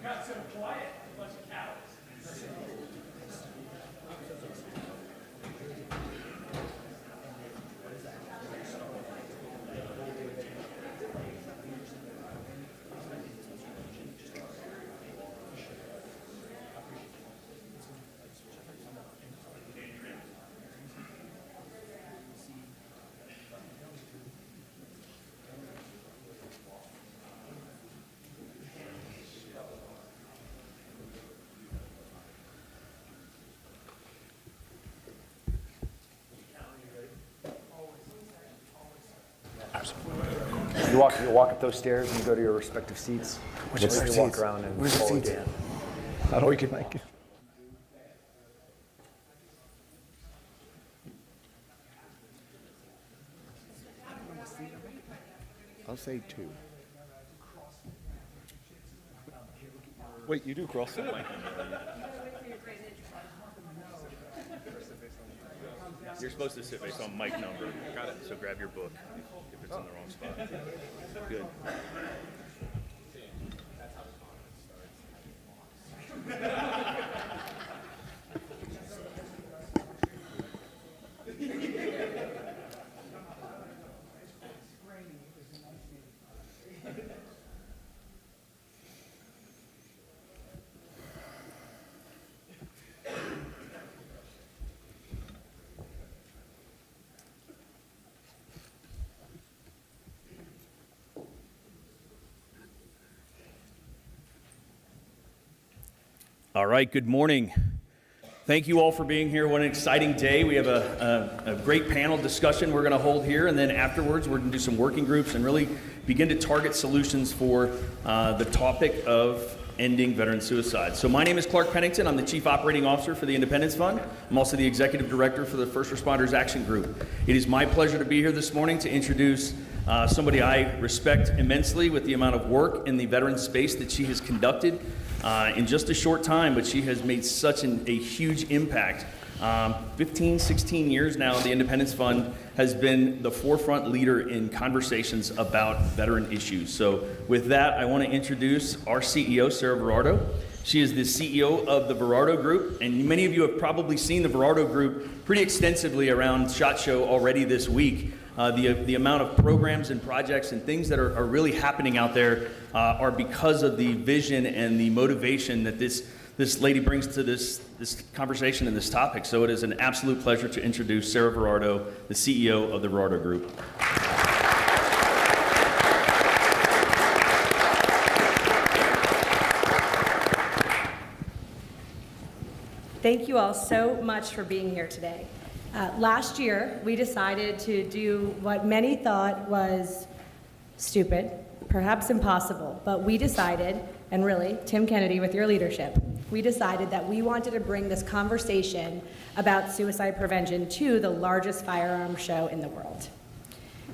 Got so quiet, a bunch of cowards. You walk up those stairs and you go to your respective seats. Which You seats? walk around and Where's the follow seats? Dan. How do we get like? I'll say 2. Wait, you do CrossFit? You're supposed to sit based on mic number. Got it. So grab your book if it's in the wrong spot. Good. All right, good morning. Thank you all for being here. What an exciting day. We have a great panel discussion we're going to hold here, and then afterwards we're going to do some working groups and really begin to target solutions for the topic of ending veteran suicide. So my name is Clark Pennington. I'm the Chief Operating Officer for the Independence Fund. I'm also the Executive Director for the First Responders Action Group. It is my pleasure to be here this morning to introduce somebody I respect immensely with the amount of work in the veteran space that she has conducted in just a short time, but she has made such a huge impact. 15, 16 years now, the Independence Fund has been the forefront leader in conversations about veteran issues. So with that, I want to introduce our CEO, Sarah Berardo. She is the CEO of the Verardo Group, and many of you have probably seen the Verardo Group pretty extensively around SHOT Show already this week. The amount of programs and projects and things that are really happening out there are because of the vision and the motivation that this lady brings to this conversation and this topic. So it is an absolute pleasure to introduce Sarah Verardo, the CEO of the Verardo Group. Thank you all so much for being here today. Last year, we decided to do what many thought was stupid, perhaps impossible, but we decided, and really, Tim Kennedy with your leadership, we decided that we wanted to bring this conversation about suicide prevention to the largest firearms show in the world.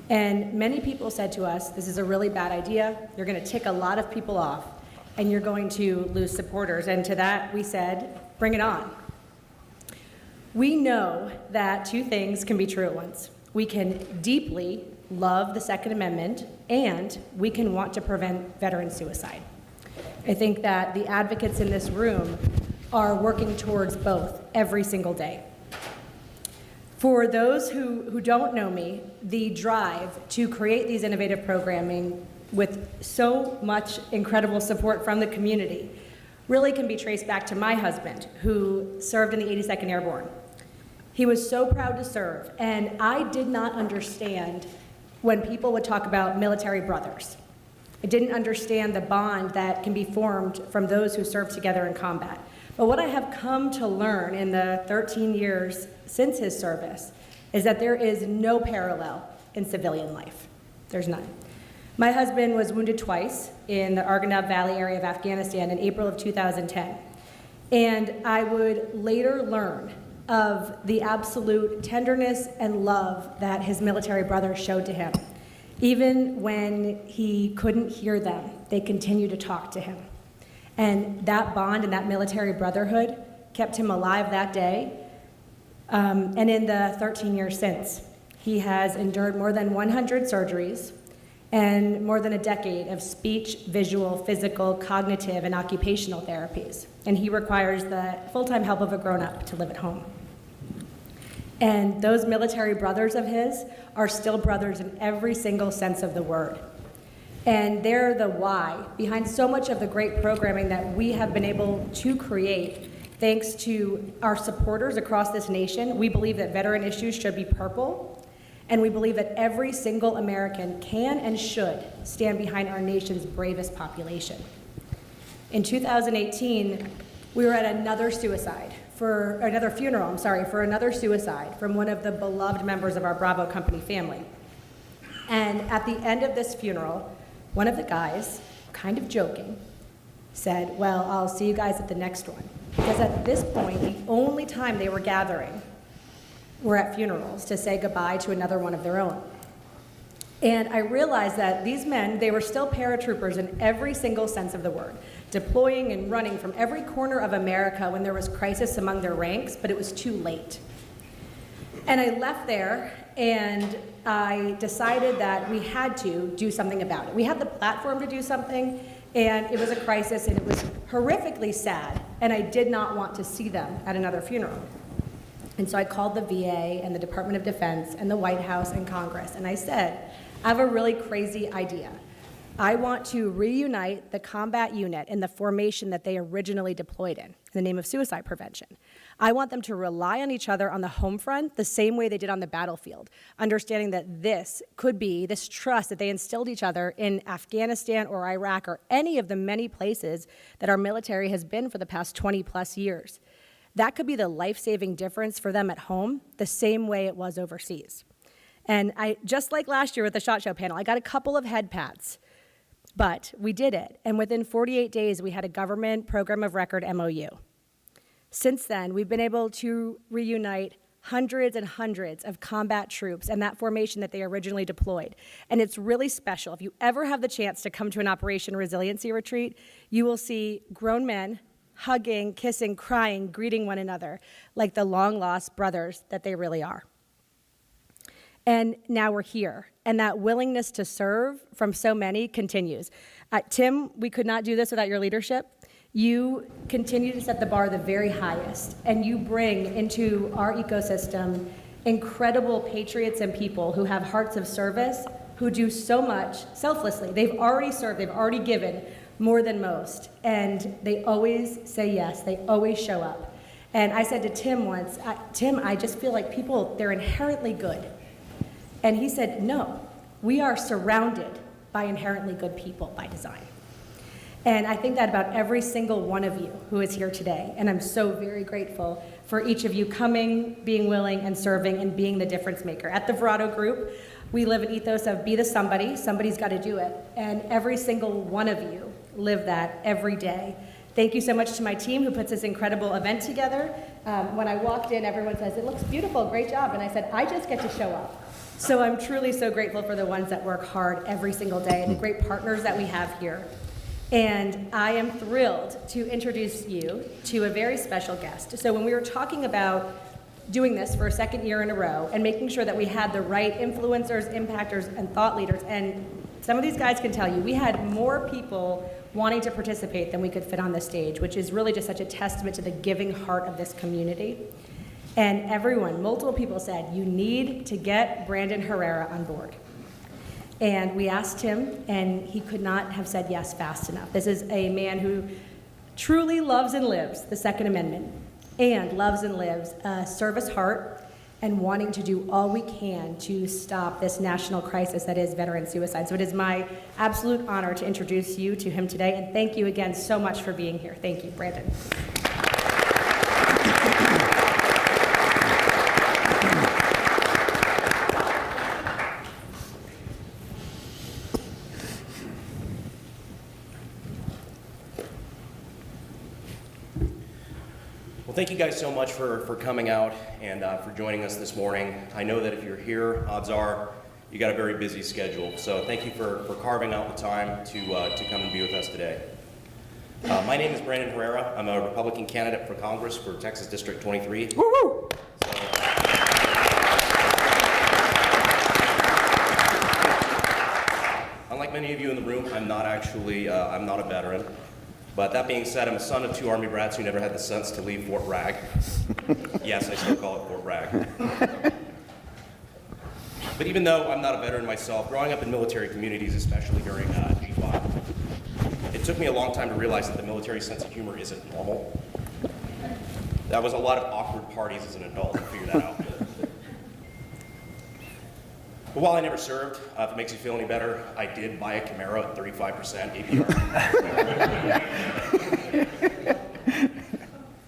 And many people said to us, this is a really bad idea, you're gonna tick a lot of people off, and you're going to lose supporters. And to that, we said, bring it on. We know that two things can be true at once. We can deeply love the Second Amendment, and we can want to prevent veteran suicide. I think that the advocates in this room are working towards both every single day. For those who don't know me, the drive to create these innovative programming with so much incredible support from the community really can be traced back to my husband, who served in the 82nd Airborne. He was so proud to serve, and I did not understand when people would talk about military brothers. I didn't understand the bond that can be formed from those who serve together in combat. But what I have come to learn in the 13 years since his service is that there is no parallel in civilian life. There's none. My husband was wounded twice in the Arghandab Valley area of Afghanistan in April of 2010. And I would later learn of the absolute tenderness and love that his military brothers showed to him. Even when he couldn't hear them, they continued to talk to him. And that bond and that military brotherhood kept him alive that day. And in the 13 years since, he has endured more than 100 surgeries and more than a decade of speech, visual, physical, cognitive, and occupational therapies. And he requires the full-time help of a grown-up to live at home. And those military brothers of his are still brothers in every single sense of the word. And they're the why behind so much of the great programming that we have been able to create thanks to our supporters across this nation. We believe that veteran issues should be purple, and we believe that every single American can and should stand behind our nation's bravest population. In 2018, we were at another funeral for another suicide from one of the beloved members of our Bravo Company family. And at the end of this funeral, one of the guys, kind of joking, said, well, I'll see you guys at the next one. Because at this point, the only time they were gathering were at funerals to say goodbye to another one of their own. And I realized that these men, they were still paratroopers in every single sense of the word, deploying and running from every corner of America when there was crisis among their ranks, but it was too late. And I left there, and I decided that we had to do something about it. We had the platform to do something, and it was a crisis, and it was horrifically sad, and I did not want to see them at another funeral. And so I called the VA and the Department of Defense and the White House and Congress, and I said, I have a really crazy idea. I want to reunite the combat unit in the formation that they originally deployed in the name of suicide prevention. I want them to rely on each other on the home front the same way they did on the battlefield, understanding that this trust that they instilled each other in Afghanistan or Iraq or any of the many places that our military has been for the past 20 plus years. That could be the life-saving difference for them at home, the same way it was overseas. And just like last year with the SHOT Show panel, I got a couple of head pats, but we did it. And within 48 days, we had a government program of record MOU. Since then, we've been able to reunite hundreds and hundreds of combat troops and that formation that they originally deployed. And it's really special. If you ever have the chance to come to an Operation Resiliency retreat, you will see grown men hugging, kissing, crying, greeting one another like the long-lost brothers that they really are. And now we're here, and that willingness to serve from so many continues. Tim, we could not do this without your leadership. You continue to set the bar the very highest, and you bring into our ecosystem incredible patriots and people who have hearts of service, who do so much selflessly. They've already served, they've already given more than most, and they always say yes, they always show up. And I said to Tim once, Tim, I just feel like people, they're inherently good. And he said, no, we are surrounded by inherently good people by design. And I think that about every single one of you who is here today. And I'm so very grateful for each of you coming, being willing, and serving, and being the difference maker. At the Verado Group, we live an ethos of be the somebody, somebody's got to do it. And every single one of you live that every day. Thank you so much to my team who puts this incredible event together. When I walked in, everyone says, it looks beautiful, great job. And I said, I just get to show up. So I'm truly so grateful for the ones that work hard every single day and the great partners that we have here. And I am thrilled to introduce you to a very special guest. So when we were talking about doing this for a second year in a row and making sure that we had the right influencers, impactors, and thought leaders, and some of these guys can tell you, we had more people wanting to participate than we could fit on the stage, which is really just such a testament to the giving heart of this community. And everyone, multiple people said, you need to get Brandon Herrera on board. And we asked him, and he could not have said yes fast enough. This is a man who truly loves and lives the Second Amendment, and loves and lives a service heart and wanting to do all we can to stop this national crisis that is veteran suicide. So it is my absolute honor to introduce you to him today, and thank you again so much for being here. Thank you, Brandon. Thank you guys so much for coming out and for joining us this morning. I know that if you're here, odds are you got a very busy schedule. So thank you for carving out the time to come and be with us today. My name is Brandon Herrera. I'm a Republican candidate for Congress for Texas District 23. Woo-hoo! Unlike many of you in the room, I'm not a veteran. But that being said, I'm a son of two Army brats who never had the sense to leave Fort Bragg. Yes, I still call it Fort Bragg. But even though I'm not a veteran myself, growing up in military communities, especially during G5, it took me a long time to realize that the military sense of humor isn't normal. That was a lot of awkward parties as an adult to figure that out. But while I never served, if it makes you feel any better, I did buy a Camaro at 35% APR.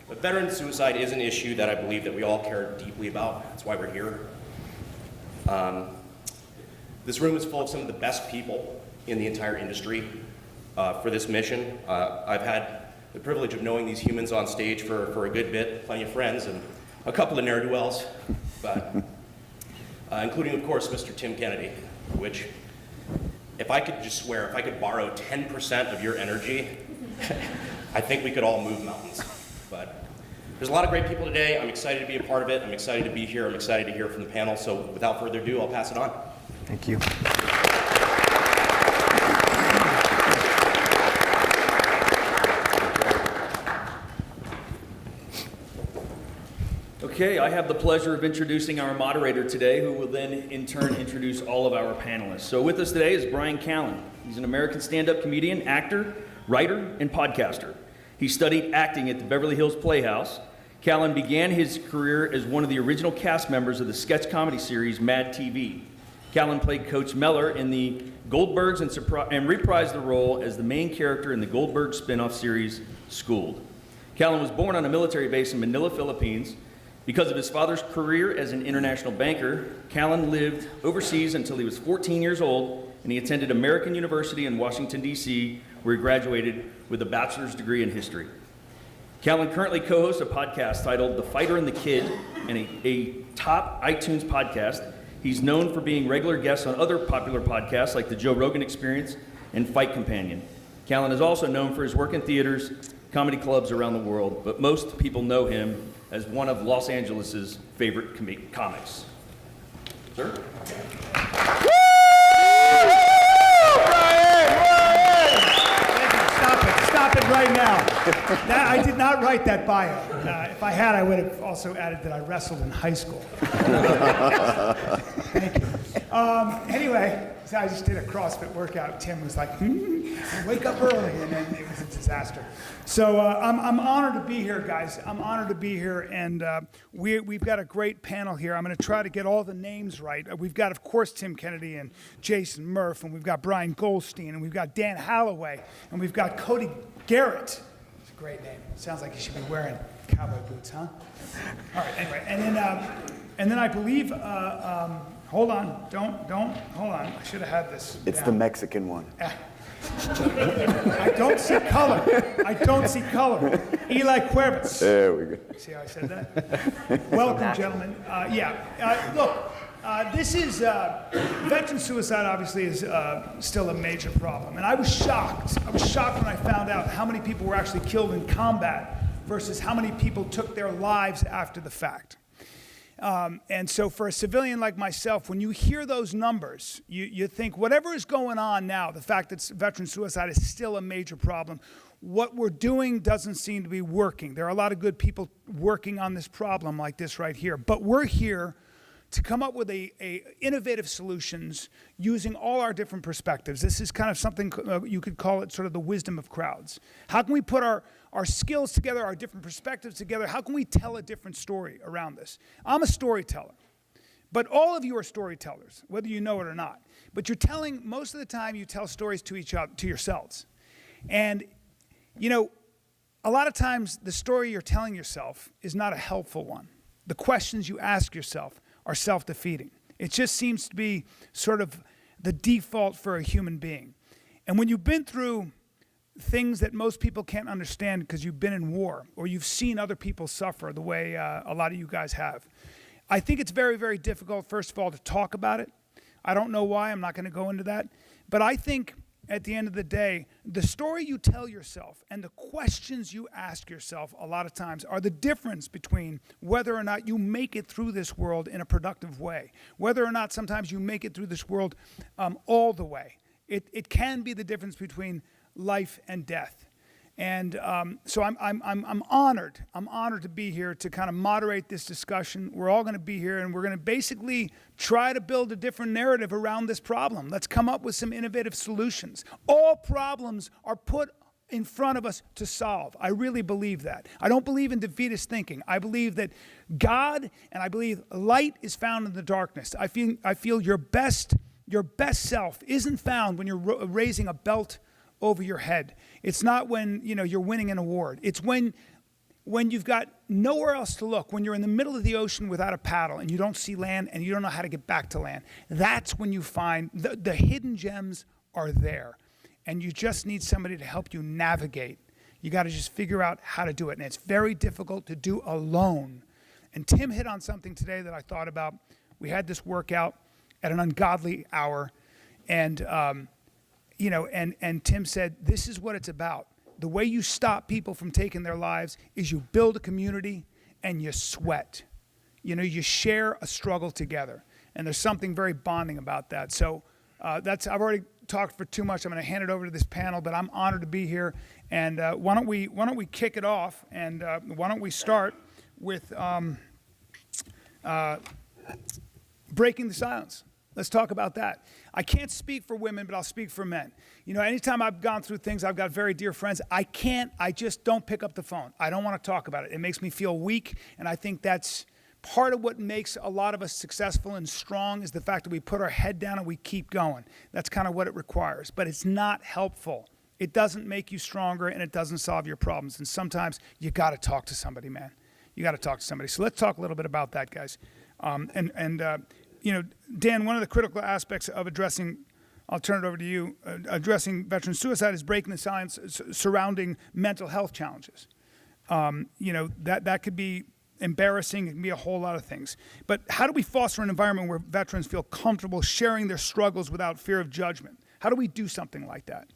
But veteran suicide is an issue that I believe that we all care deeply about. That's why we're here. This room is full of some of the best people in the entire industry for this mission. I've had the privilege of knowing these humans on stage for a good bit, plenty of friends, and a couple of ne'er-do-wells, but including, of course, Mr. Tim Kennedy, which, if I could just swear, if I could borrow 10% of your energy, I think we could all move mountains. But there's a lot of great people today. I'm excited to be a part of it. I'm excited to be here. I'm excited to hear from the panel. So without further ado, I'll pass it on. Thank you. Okay, I have the pleasure of introducing our moderator today, who will then in turn introduce all of our panelists. So with us today is Brian Kalen. He's an American stand-up comedian, actor, writer, and podcaster. He studied acting at the Beverly Hills Playhouse. Kalen began his career as one of the original cast members of the sketch comedy series Mad TV. Kalen played Coach Meller in the Goldbergs and reprised the role as the main character in the Goldberg spin-off series Schooled. Kalen was born on a military base in Manila, Philippines. Because of his father's career as an international banker, Kalen lived overseas until he was 14 years old, and he attended American University in Washington, D.C., where he graduated with a bachelor's degree in history. Kalen currently co-hosts a podcast titled The Fighter and the Kid, and a top iTunes podcast. He's known for being regular guests on other popular podcasts like The Joe Rogan Experience and Fight Companion. Kalen is also known for his work in theaters, comedy clubs around the world, but most people know him as one of Los Angeles' favorite comics. Sir? Stop it, right now. I did not write that bio. If I had, I would have also added that I wrestled in high school. Thank you. Anyway, so I just did a CrossFit workout. Tim was like, wake up early, and then it was a disaster. So I'm honored to be here, guys. I'm honored to be here, and we've got a great panel here. I'm going to try to get all the names right. We've got, of course, Tim Kennedy and Jason Murph, and we've got Brian Goldstein, and we've got Dan Holloway, and we've got Cody Garrett. It's a great name. Sounds like he should be wearing cowboy boots, huh? All right, anyway, and then I believe, hold on, don't, hold on. I should have had this. It's the Mexican one. I don't see color. I don't see color. Eli Cuervas. There we go. See how I said that? Welcome, gentlemen. Look, this is, veteran suicide obviously is still a major problem. And I was shocked. I was shocked when I found out how many people were actually killed in combat versus how many people took their lives after the fact. And so for a civilian like myself, when you hear those numbers, you think whatever is going on now, the fact that veteran suicide is still a major problem, what we're doing doesn't seem to be working. There are a lot of good people working on this problem like this right here. But we're here to come up with innovative solutions using all our different perspectives. This is kind of something you could call it sort of the wisdom of crowds. How can we put our skills together, our different perspectives together? How can we tell a different story around this? I'm a storyteller, but all of you are storytellers, whether you know it or not. But you're telling, most of the time you tell stories to each other, to yourselves. And, you know, a lot of times the story you're telling yourself is not a helpful one. The questions you ask yourself are self-defeating. It just seems to be sort of the default for a human being. And when you've been through things that most people can't understand because you've been in war or you've seen other people suffer the way a lot of you guys have, I think it's very, very difficult, first of all, to talk about it. I don't know why. I'm not going to go into that. But I think at the end of the day, the story you tell yourself and the questions you ask yourself a lot of times are the difference between whether or not you make it through this world in a productive way, whether or not sometimes you make it through this world all the way. It can be the difference between life and death. And so I'm honored. I'm honored to be here to kind of moderate this discussion. We're all going to be here, and we're going to basically try to build a different narrative around this problem. Let's come up with some innovative solutions. All problems are put in front of us to solve. I really believe that. I don't believe in defeatist thinking. I believe that God, and I believe light is found in the darkness. I feel your best self isn't found when you're raising a belt over your head. It's not when, you know, you're winning an award. It's when you've got nowhere else to look, when you're in the middle of the ocean without a paddle and you don't see land and you don't know how to get back to land. That's when you find the hidden gems are there. And you just need somebody to help you navigate. You got to just figure out how to do it. And it's very difficult to do alone. And Tim hit on something today that I thought about. We had this workout at an ungodly hour, and you know, and Tim said, this is what it's about. The way you stop people from taking their lives is you build a community and you sweat. You know, you share a struggle together. And there's something very bonding about that. So I've already talked for too much. I'm going to hand it over to this panel, but I'm honored to be here. And why don't we kick it off? And why don't we start with breaking the silence? Let's talk about that. I can't speak for women, but I'll speak for men. You know, anytime I've gone through things, I've got very dear friends. I just don't pick up the phone. I don't want to talk about it. It makes me feel weak, and I think that's part of what makes a lot of us successful and strong is the fact that we put our head down and we keep going. That's kind of what it requires, but it's not helpful. It doesn't make you stronger, and it doesn't solve your problems, and sometimes you got to talk to somebody, man. You got to talk to somebody. So let's talk a little bit about that, guys. You know, Dan, one of the critical aspects of addressing, I'll turn it over to you, addressing veteran suicide is breaking the silence surrounding mental health challenges. You know, that could be embarrassing. It can be a whole lot of things. But how do we foster an environment where veterans feel comfortable sharing their struggles without fear of judgment? How do we do something like that?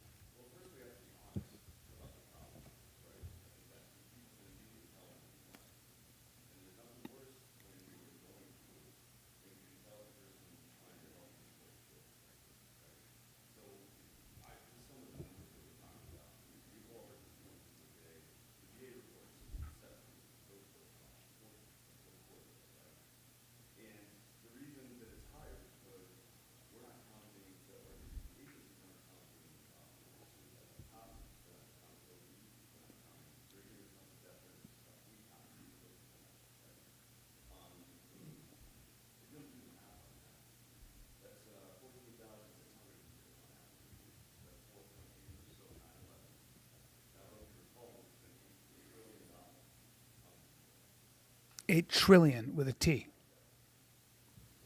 8 trillion with a T.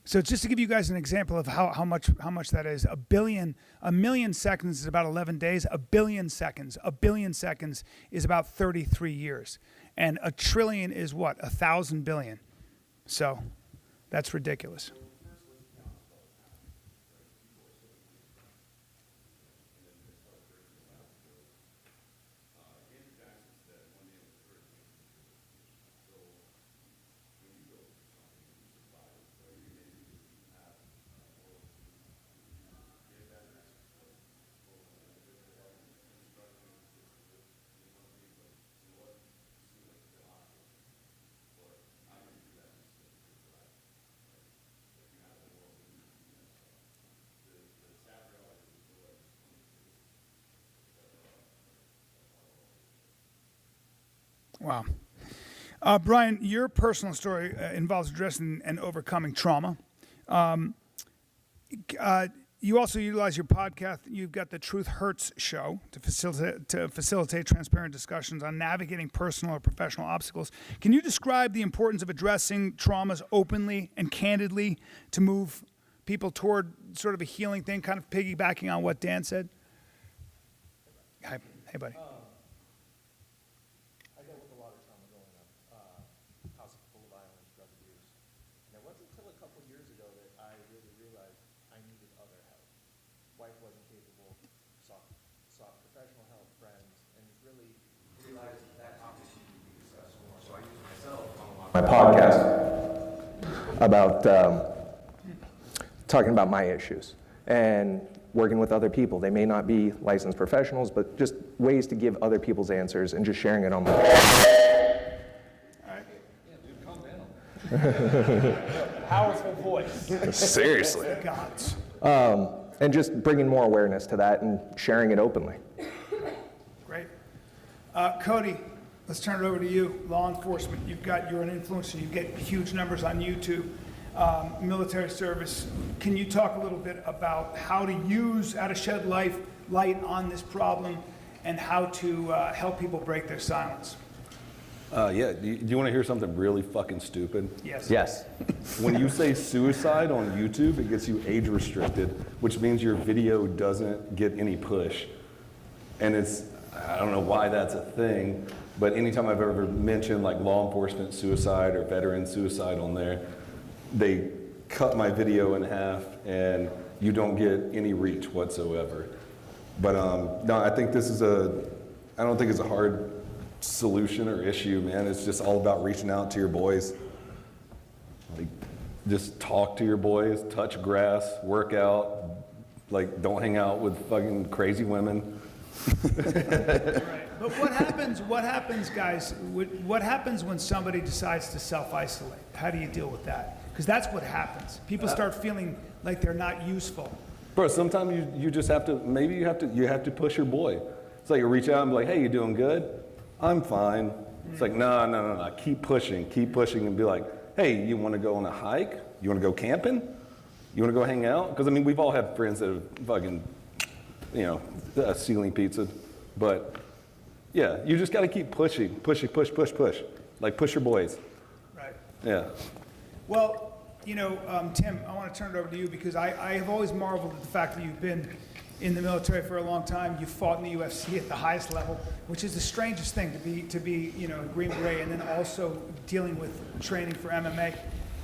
So just to give you guys an example of how much that is, a million seconds is about 11 days. A billion seconds is about 33 years. And a trillion is what? 1,000 billion. So that's ridiculous. Wow. Brian, your personal story involves addressing and overcoming trauma. You also utilize your podcast. You've got the Truth Hurts show to facilitate transparent discussions on navigating personal or professional obstacles. Can you describe the importance of addressing traumas openly and candidly to move people toward sort of a healing thing, kind of piggybacking on what Dan said? Hi. Hey, buddy. I dealt with a lot of trauma growing up, house full of violence, drug abuse. And it wasn't until a couple years ago that I really realized I needed other help. Wife wasn't capable, sought professional help, friends, and really realized that opportunity to be successful. So I used myself on my podcast About talking about my issues and working with other people. They may not be licensed professionals, but just ways to give other people's answers and just sharing it on my Powerful voice. Seriously. Gods. And just bringing more awareness to that and sharing it openly. Great. Cody, let's turn it over to you. Law enforcement, you're an influencer. You get huge numbers on YouTube. Military service. Can you talk a little bit about how to shed light on this problem and how to help people break their silence? Yeah, do you want to hear something really fucking stupid? Yes. Yes. When you say suicide on YouTube, it gets you age restricted, which means your video doesn't get any push. And I don't know why that's a thing, but anytime I've ever mentioned like law enforcement suicide or veteran suicide on there, they cut my video in half and you don't get any reach whatsoever. But no, I think I don't think it's a hard solution or issue, man. It's just all about reaching out to your boys. Like, just talk to your boys, touch grass, work out, like don't hang out with fucking crazy women. Right. But what happens, guys, what happens when somebody decides to self-isolate? How do you deal with that? Because that's what happens. People start feeling like they're not useful. Bro, sometimes you just have to, maybe you have to push your boy. It's like you reach out and be like, hey, you doing good? I'm fine. It's like, no. Keep pushing and be like, hey, you want to go on a hike? You want to go camping? You want to go hang out? Because I mean, we've all had friends that have fucking, ceiling pizza. But yeah, you just got to keep pushing. Push. Like push your boys. Right. Yeah. Well, Tim, I want to turn it over to you because I have always marveled at the fact that you've been in the military for a long time. You fought in the UFC at the highest level, which is the strangest thing to be a Green Beret and then also dealing with training for MMA.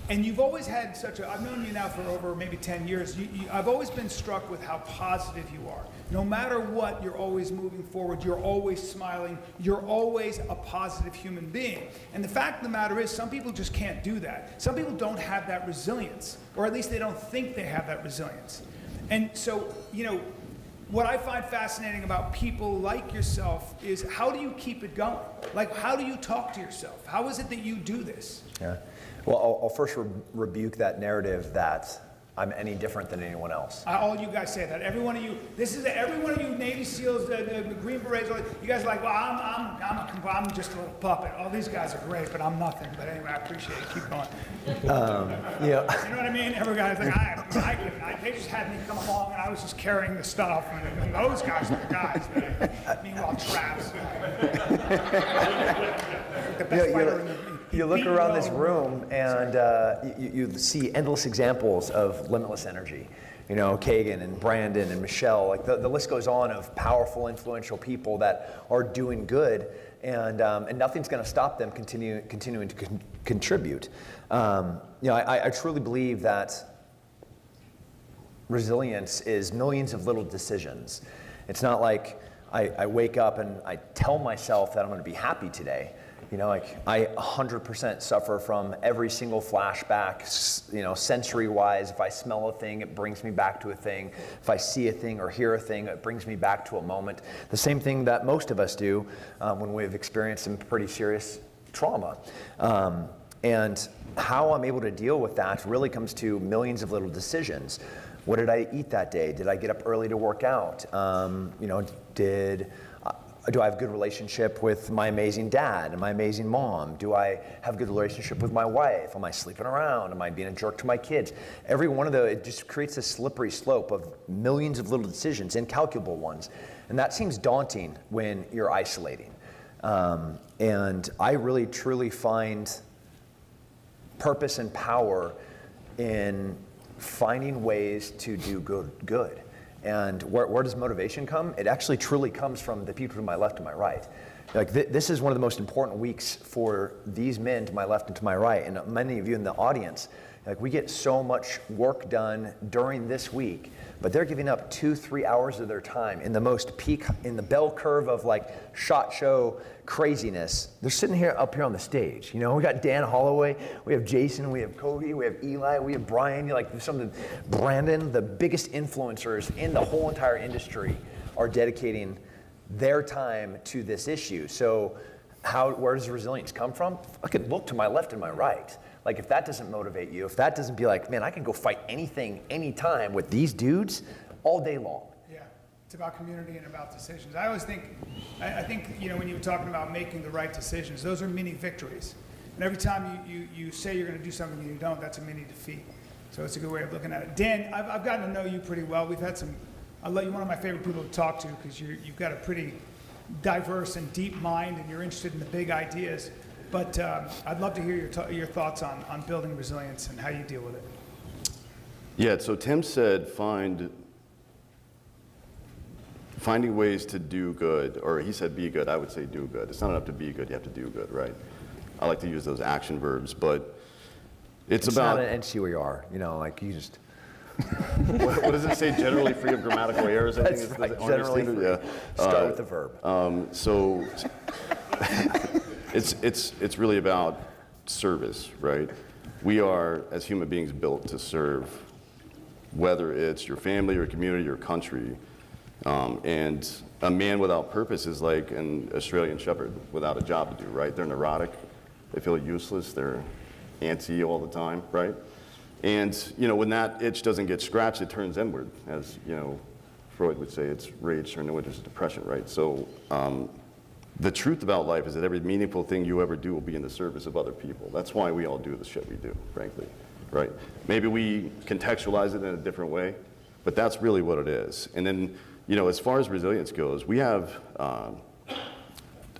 And you've always had I've known you now for over maybe 10 years. I've always been struck with how positive you are. No matter what, you're always moving forward. You're always smiling. You're always a positive human being. And the fact of the matter is, some people just can't do that. Some people don't have that resilience, or at least they don't think they have that resilience. And so, what I find fascinating about people like yourself is how do you keep it going? Like, how do you talk to yourself? How is it that you do this? Yeah. Well, I'll first rebuke that narrative that I'm any different than anyone else. All you guys say that. Every one of you. Every one of you Navy SEALs, the Green Berets. You guys are like, well, I'm just a little puppet. All these guys are great, but I'm nothing. But anyway, I appreciate it. Keep going. You know what I mean? Every guy's like, they just had me come along, and I was just carrying the stuff, and those guys are the guys. Meanwhile, Travis, the best fighter in the. You look around this room and you see endless examples of limitless energy. You know, Kagan and Brandon and Michelle, like the list goes on of powerful, influential people that are doing good, and nothing's going to stop them continuing to contribute. I truly believe that resilience is millions of little decisions. It's not like I wake up and I tell myself that I'm going to be happy today. You know, like I 100% suffer from every single flashback, you know, sensory-wise. If I smell a thing, it brings me back to a thing. If I see a thing or hear a thing, it brings me back to a moment. The same thing that most of us do when we've experienced some pretty serious trauma. And how I'm able to deal with that really comes to millions of little decisions. What did I eat that day? Did I get up early to work out? You know, do I have a good relationship with my amazing dad and my amazing mom? Do I have a good relationship with my wife? Am I sleeping around? Am I being a jerk to my kids? Every one of those, it just creates a slippery slope of millions of little decisions, incalculable ones. And that seems daunting when you're isolating. And I really, truly find purpose and power in finding ways to do good. And where does motivation come? It actually truly comes from the people to my left and my right. Like this is one of the most important weeks for these men to my left and to my right, and many of you in the audience. Like we get so much work done during this week, but they're giving up 2-3 hours of their time in the most peak, in the bell curve of like SHOT Show craziness. They're sitting up here on the stage. You know, we got Dan Holloway, we have Jason, we have Cody, we have Eli, we have Brian. You like some of the Brandon, the biggest influencers in the whole entire industry are dedicating their time to this issue. So where does resilience come from? I could look to my left and my right. Like if that doesn't motivate you, if that doesn't be like, man, I can go fight anything, anytime with these dudes all day long. Yeah, it's about community and about decisions. I always think, I think, you know, when you were talking about making the right decisions, those are mini victories. And every time you say you're going to do something and you don't, that's a mini defeat. So it's a good way of looking at it. Dan, I've gotten to know you pretty well. We've had you're one of my favorite people to talk to because you've got a pretty diverse and deep mind and you're interested in the big ideas. But I'd love to hear your thoughts on building resilience and how you deal with it. Yeah, so Tim said finding ways to do good, or he said be good, I would say do good. It's not enough to be good, you have to do good, right? I like to use those action verbs, but it's about... not an NCOER, you know, like you just... what does it say? Generally free of grammatical errors, I think That's is right, the generally free. Yeah. Start with the verb. So it's really about service, right? We are, as human beings, built to serve, whether it's your family, your community, your country. And a man without purpose is like an Australian shepherd without a job to do, right? They're neurotic, they feel useless, they're antsy all the time, right? And, you know, when that itch doesn't get scratched, it turns inward. As, you know, Freud would say, it's rage turned inward, it's depression, right? So the truth about life is that every meaningful thing you ever do will be in the service of other people. That's why we all do the shit we do, frankly, right? Maybe we contextualize it in a different way, but that's really what it is. And then, you know, as far as resilience goes, we have,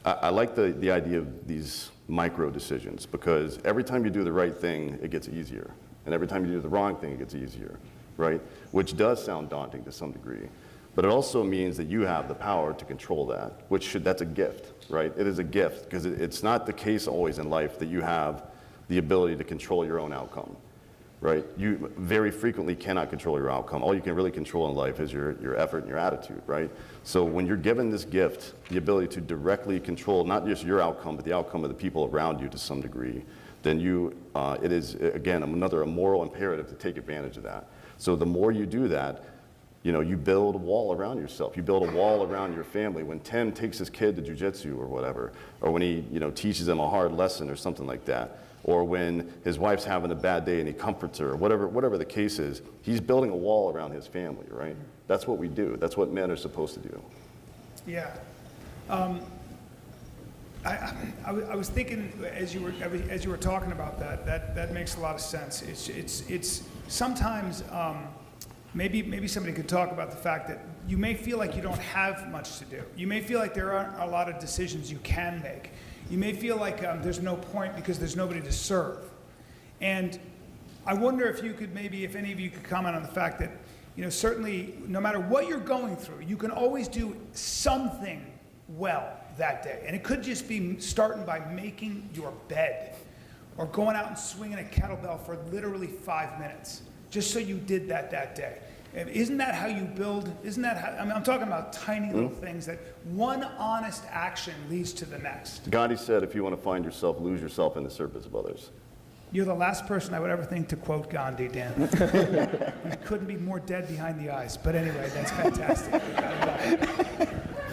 I like the idea of these micro decisions, because every time you do the right thing, it gets easier. And every time you do the wrong thing, it gets easier, right? Which does sound daunting to some degree. But it also means that you have the power to control that, that's a gift, right? It is a gift, because it's not the case always in life that you have the ability to control your own outcome, right? You very frequently cannot control your outcome. All you can really control in life is your effort and your attitude, right? So when you're given this gift, the ability to directly control not just your outcome, but the outcome of the people around you to some degree, then it is, again, a moral imperative to take advantage of that. So the more you do that, you know, you build a wall around yourself. You build a wall around your family. When Tim takes his kid to jujitsu or whatever, or when he, you know, teaches them a hard lesson or something like that, or when his wife's having a bad day and he comforts her, or whatever the case is, he's building a wall around his family, right? That's what we do. That's what men are supposed to do. Yeah. I was thinking as you were talking about that makes a lot of sense. It's sometimes maybe somebody could talk about the fact that you may feel like you don't have much to do. You may feel like there aren't a lot of decisions you can make. You may feel like there's no point because there's nobody to serve. And I wonder if you could maybe, if any of you could comment on the fact that, certainly no matter what you're going through, you can always do something well that day. And it could just be starting by making your bed or going out and swinging a kettlebell for literally 5 minutes, just so you did that day. Isn't that how you build? Isn't that how, I'm talking about tiny little things that one honest action leads to the next. Gandhi said, if you want to find yourself, lose yourself in the service of others. You're the last person I would ever think to quote Gandhi, Dan. You couldn't be more dead behind the eyes. But anyway, that's fantastic.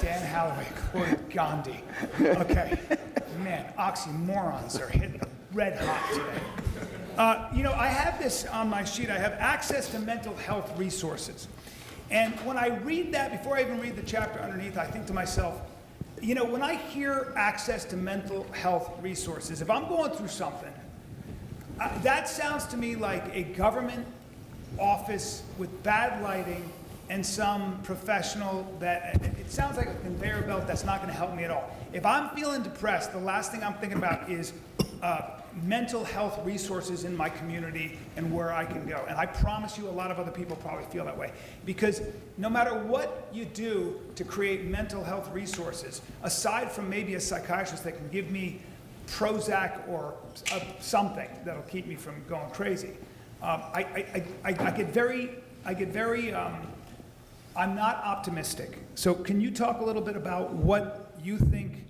Dan Halloway quoted Gandhi. Okay. Man, oxymorons are hitting red hot today. I have this on my sheet. I have access to mental health resources. And when I read that, before I even read the chapter underneath, I think to myself, when I hear access to mental health resources, if I'm going through something, that sounds to me like a government office with bad lighting and some professional it sounds like a conveyor belt that's not going to help me at all. If I'm feeling depressed, the last thing I'm thinking about is mental health resources in my community and where I can go. And I promise you a lot of other people probably feel that way. Because no matter what you do to create mental health resources, aside from maybe a psychiatrist that can give me Prozac or something that'll keep me from going crazy, I get very, I'm not optimistic. So can you talk a little bit about what you think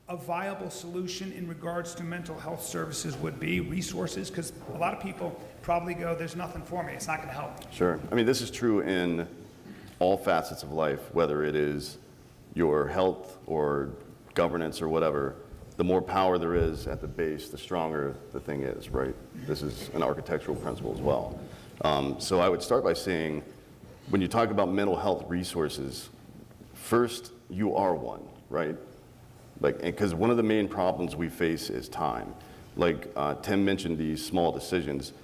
a viable solution in regards to mental health services would be, resources? Because a lot of people probably go, there's nothing for me, it's not going to help me. Sure. I mean, this is true in all facets of life, whether it is your health or governance or whatever. The more power there is at the base, the stronger the thing is, right? This is an architectural principle as well. So I would start by saying, when you talk about mental health resources, first, you are one, right? Because one of the main problems we face is time. Tim mentioned these small decisions.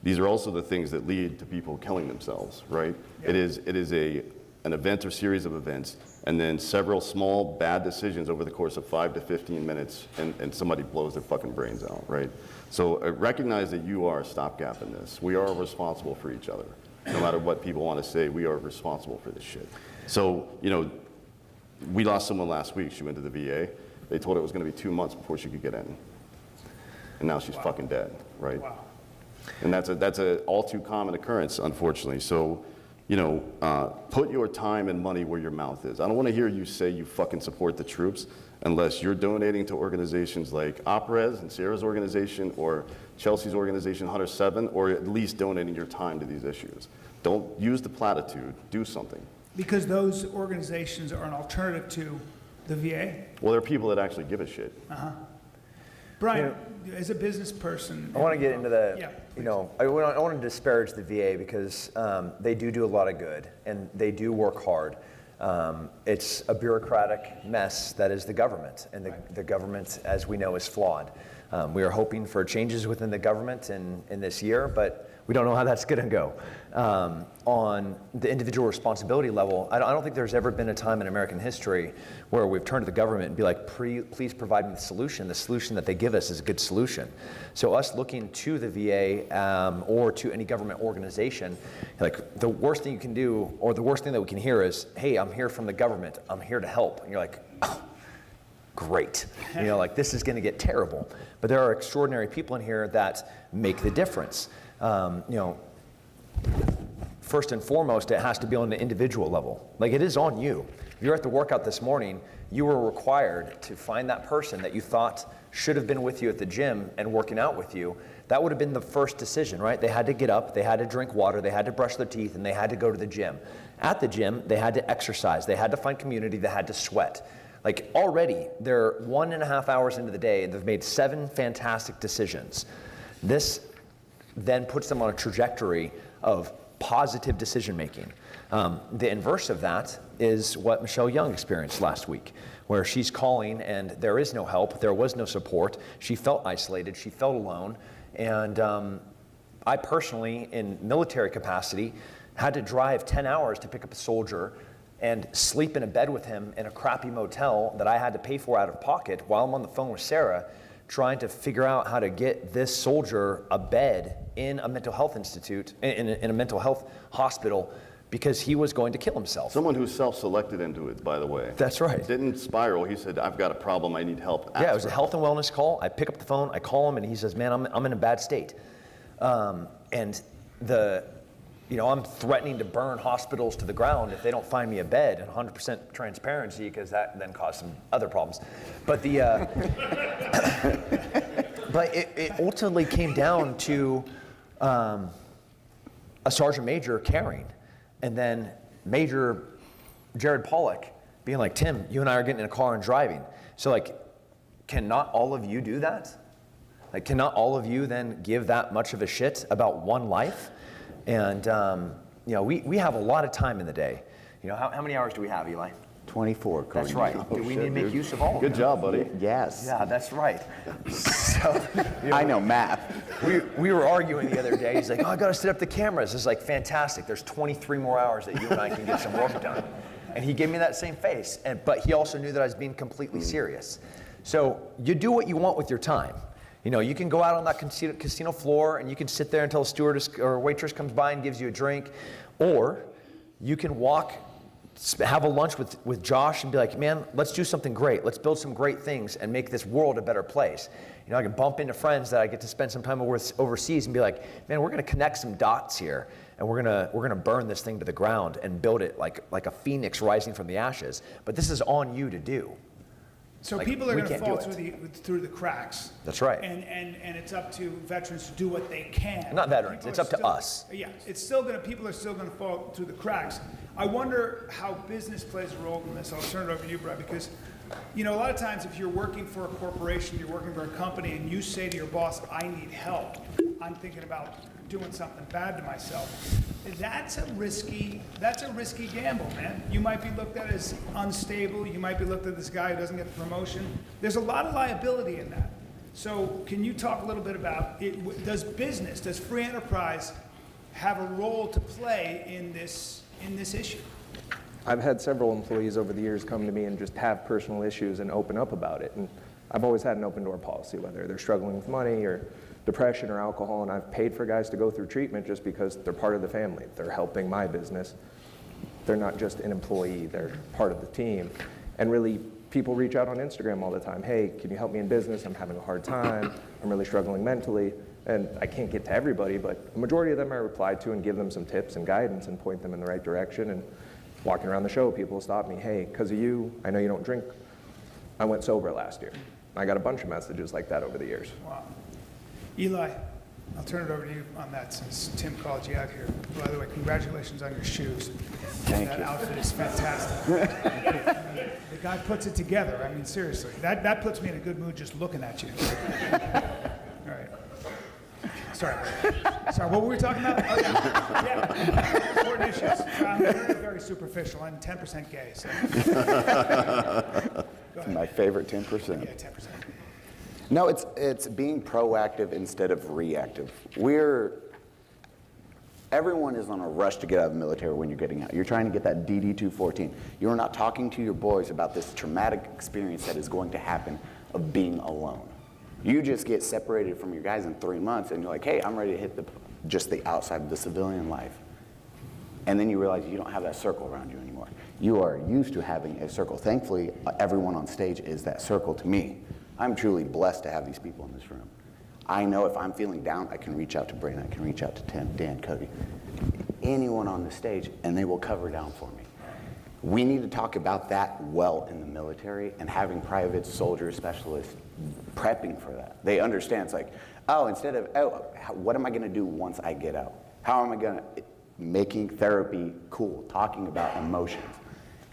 These are also the things that lead to people killing themselves, right? Yeah. It is an event or series of events, and then several small bad decisions over the course of 5 to 15 minutes, and somebody blows their fucking brains out, right? So recognize that you are a stopgap in this. We are responsible for each other. No matter what people want to say, we are responsible for this shit. So, we lost someone last week. She went to the VA. They told her it was going to be 2 months before she could get in. And now she's fucking dead, right? Wow. And that's a all too common occurrence, unfortunately. So, put your time and money where your mouth is. I don't want to hear you say you fucking support the troops unless you're donating to organizations like Operez and Sierra's organization or Chelsea's organization, 107, or at least donating your time to these issues. Don't use the platitude, do something. Because those organizations are an alternative to the VA? Well, there are people that actually give a shit. Brian, as a business person. I want to get into the, yeah, I want to disparage the VA because they do a lot of good and they do work hard. It's a bureaucratic mess that is the government, and the government, as we know, is flawed. We are hoping for changes within the government in this year, but we don't know how that's going to go. On the individual responsibility level, I don't think there's ever been a time in American history where we've turned to the government and be like, please provide me the solution. The solution that they give us is a good solution. So us looking to the VA or to any government organization, like the worst thing you can do, or the worst thing that we can hear is, hey, I'm here from the government. I'm here to help. And you're like, oh, great. This is going to get terrible. But there are extraordinary people in here that make the difference. First and foremost, it has to be on the individual level. It is on you. If you're at the workout this morning, you were required to find that person that you thought should have been with you at the gym and working out with you. That would have been the first decision, right? They had to get up, they had to drink water, they had to brush their teeth, and they had to go to the gym. At the gym, they had to exercise, they had to find community, they had to sweat. Already, they're 1.5 hours into the day, and they've made 7 fantastic decisions. This then puts them on a trajectory of positive decision making. The inverse of that is what Michelle Young experienced last week, where she's calling and there is no help, there was no support, she felt isolated, she felt alone, and I personally, in military capacity, had to drive 10 hours to pick up a soldier and sleep in a bed with him in a crappy motel that I had to pay for out of pocket while I'm on the phone with Sarah, trying to figure out how to get this soldier a bed in a mental health institute, in a mental health hospital, because he was going to kill himself. Someone who self-selected into it, by the way. That's right. Didn't spiral. He said, I've got a problem. I need help. Yeah, it was a health and wellness call. I pick up the phone, I call him, and he says, man, I'm in a bad state. And I'm threatening to burn hospitals to the ground if they don't find me a bed, and 100% transparency, because that then caused some other problems. But but it ultimately came down to a sergeant major caring, and then Major Jared Pollock being like, Tim, you and I are getting in a car and driving. So like, can not all of you do that? Like, cannot all of you then give that much of a shit about one life? And we have a lot of time in the day. How many hours do we have, Eli? 24, Cody. That's right. Do we need to make use of all of them? Good job, buddy. Yes. Yeah, that's right. So, I know math. we were arguing the other day. He's like, I got to set up the cameras. It's like, fantastic. There's 23 more hours that you and I can get some work done. And he gave me that same face. But he also knew that I was being completely serious. So you do what you want with your time. You can go out on that casino floor and you can sit there until a stewardess or a waitress comes by and gives you a drink. Or you can walk, have a lunch with Josh and be like, man, let's do something great. Let's build some great things and make this world a better place. I can bump into friends that I get to spend some time overseas and be like, man, we're going to connect some dots here, and we're gonna burn this thing to the ground and build it like a phoenix rising from the ashes. But this is on you to do. So people are going to fall do through the cracks. That's right. And it's up to veterans to do what they can. Not veterans. It's up to us. Yeah, people are still going to fall through the cracks. I wonder how business plays a role in this. I'll turn it over to you, Brad, because a lot of times if you're working for a corporation, you're working for a company, and you say to your boss, I need help, I'm thinking about doing something bad to myself. That's a risky gamble, man. You might be looked at as unstable. You might be looked at as this guy who doesn't get the promotion. There's a lot of liability in that. So can you talk a little bit about it? Does free enterprise have a role to play in this issue? I've had several employees over the years come to me and just have personal issues and open up about it. And I've always had an open door policy, whether they're struggling with money or depression or alcohol, and I've paid for guys to go through treatment just because they're part of the family. They're helping my business. They're not just an employee, they're part of the team. And really, people reach out on Instagram all the time. Hey, can you help me in business? I'm having a hard time. I'm really struggling mentally. And I can't get to everybody, but the majority of them I reply to and give them some tips and guidance and point them in the right direction. And walking around the show, people stop me. Hey, because of you, I know you don't drink. I went sober last year. I got a bunch of messages like that over the years. Wow. Eli, I'll turn it over to you on that since Tim called you out here. By the way, congratulations on your shoes. Thank that you. outfit is fantastic. The guy puts it together. I mean, seriously. That puts me in a good mood just looking at you. All right. Sorry, what were we talking about? Oh, yeah. Important issues. I'm very superficial. I'm 10% gay. So. Go ahead. My favorite 10%. Yeah, 10%. No, it's being proactive instead of reactive. Everyone is on a rush to get out of the military when you're getting out. You're trying to get that DD-214. You're not talking to your boys about this traumatic experience that is going to happen of being alone. You just get separated from your guys in 3 months and you're like, hey, I'm ready to hit just the outside of the civilian life. And then you realize you don't have that circle around you anymore. You are used to having a circle. Thankfully, everyone on stage is that circle to me. I'm truly blessed to have these people in this room. I know if I'm feeling down, I can reach out to Brandon, I can reach out to Tim, Dan, Cody, anyone on the stage, and they will cover down for me. We need to talk about that well in the military and having private soldier specialists prepping for that. They understand, it's like, instead of, what am I gonna do once I get out? How am I gonna, making therapy cool, talking about emotions.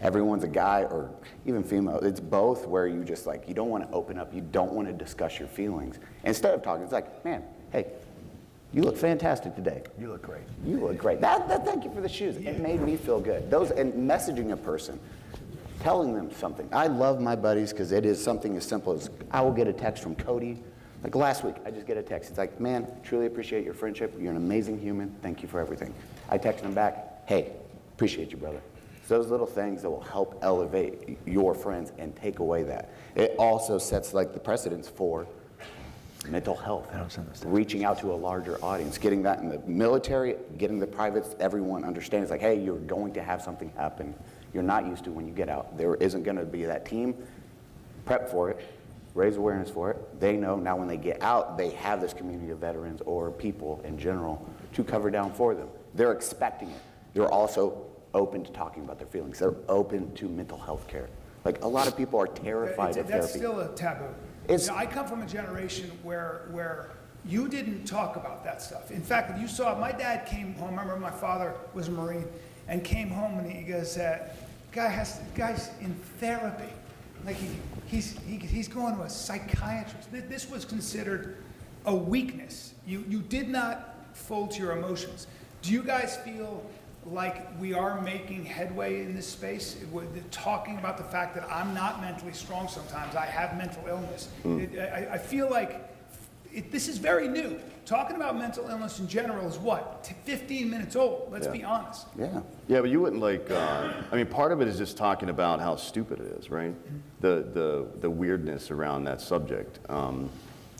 Everyone's a guy or even female, it's both where you just you don't want to open up, you don't want to discuss your feelings. Instead of talking, it's like, man, hey, you look fantastic today. You look great. You look great. Thank you for the shoes. It made me feel good. And messaging a person, telling them something. I love my buddies because it is something as simple as I will get a text from Cody. Like last week, I just get a text. It's like, man, truly appreciate your friendship. You're an amazing human. Thank you for everything. I text him back, hey, appreciate you, brother. those little things that will help elevate your friends and take away that. It also sets like the precedence for mental health, reaching out to a larger audience, getting that in the military, getting the privates, everyone understands like, hey, you're going to have something happen you're not used to when you get out. There isn't going to be that team. Prep for it, raise awareness for it. They know now when they get out, they have this community of veterans or people in general to cover down for them. They're expecting it. They're also open to talking about their feelings. They're open to mental health care. Like a lot of people are terrified of therapy. That's still a taboo. I come from a generation where you didn't talk about that stuff. In fact, if you saw, my dad came home, I remember my father was a Marine, and came home and he goes, guy's in therapy. Like he's going to a psychiatrist. This was considered a weakness. You did not fold to your emotions. Do you guys feel like we are making headway in this space? Talking about the fact that I'm not mentally strong sometimes, I have mental illness. I feel like this is very new. Talking about mental illness in general is what? 15 minutes old, let's be honest. Yeah. Yeah, but you wouldn't like, I mean, part of it is just talking about how stupid it is, right? The weirdness around that subject.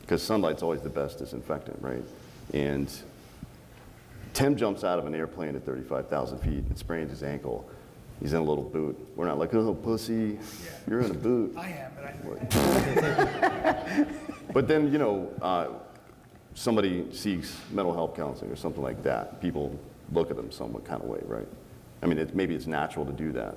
Because sunlight's always the best disinfectant, right? And Tim jumps out of an airplane at 35,000 feet and sprains his ankle. He's in a little boot. We're not like, oh, pussy, you're in a boot. I am, but I But then, you know, somebody seeks mental health counseling or something like that. People look at them somewhat kind of way, right? I mean, maybe it's natural to do that.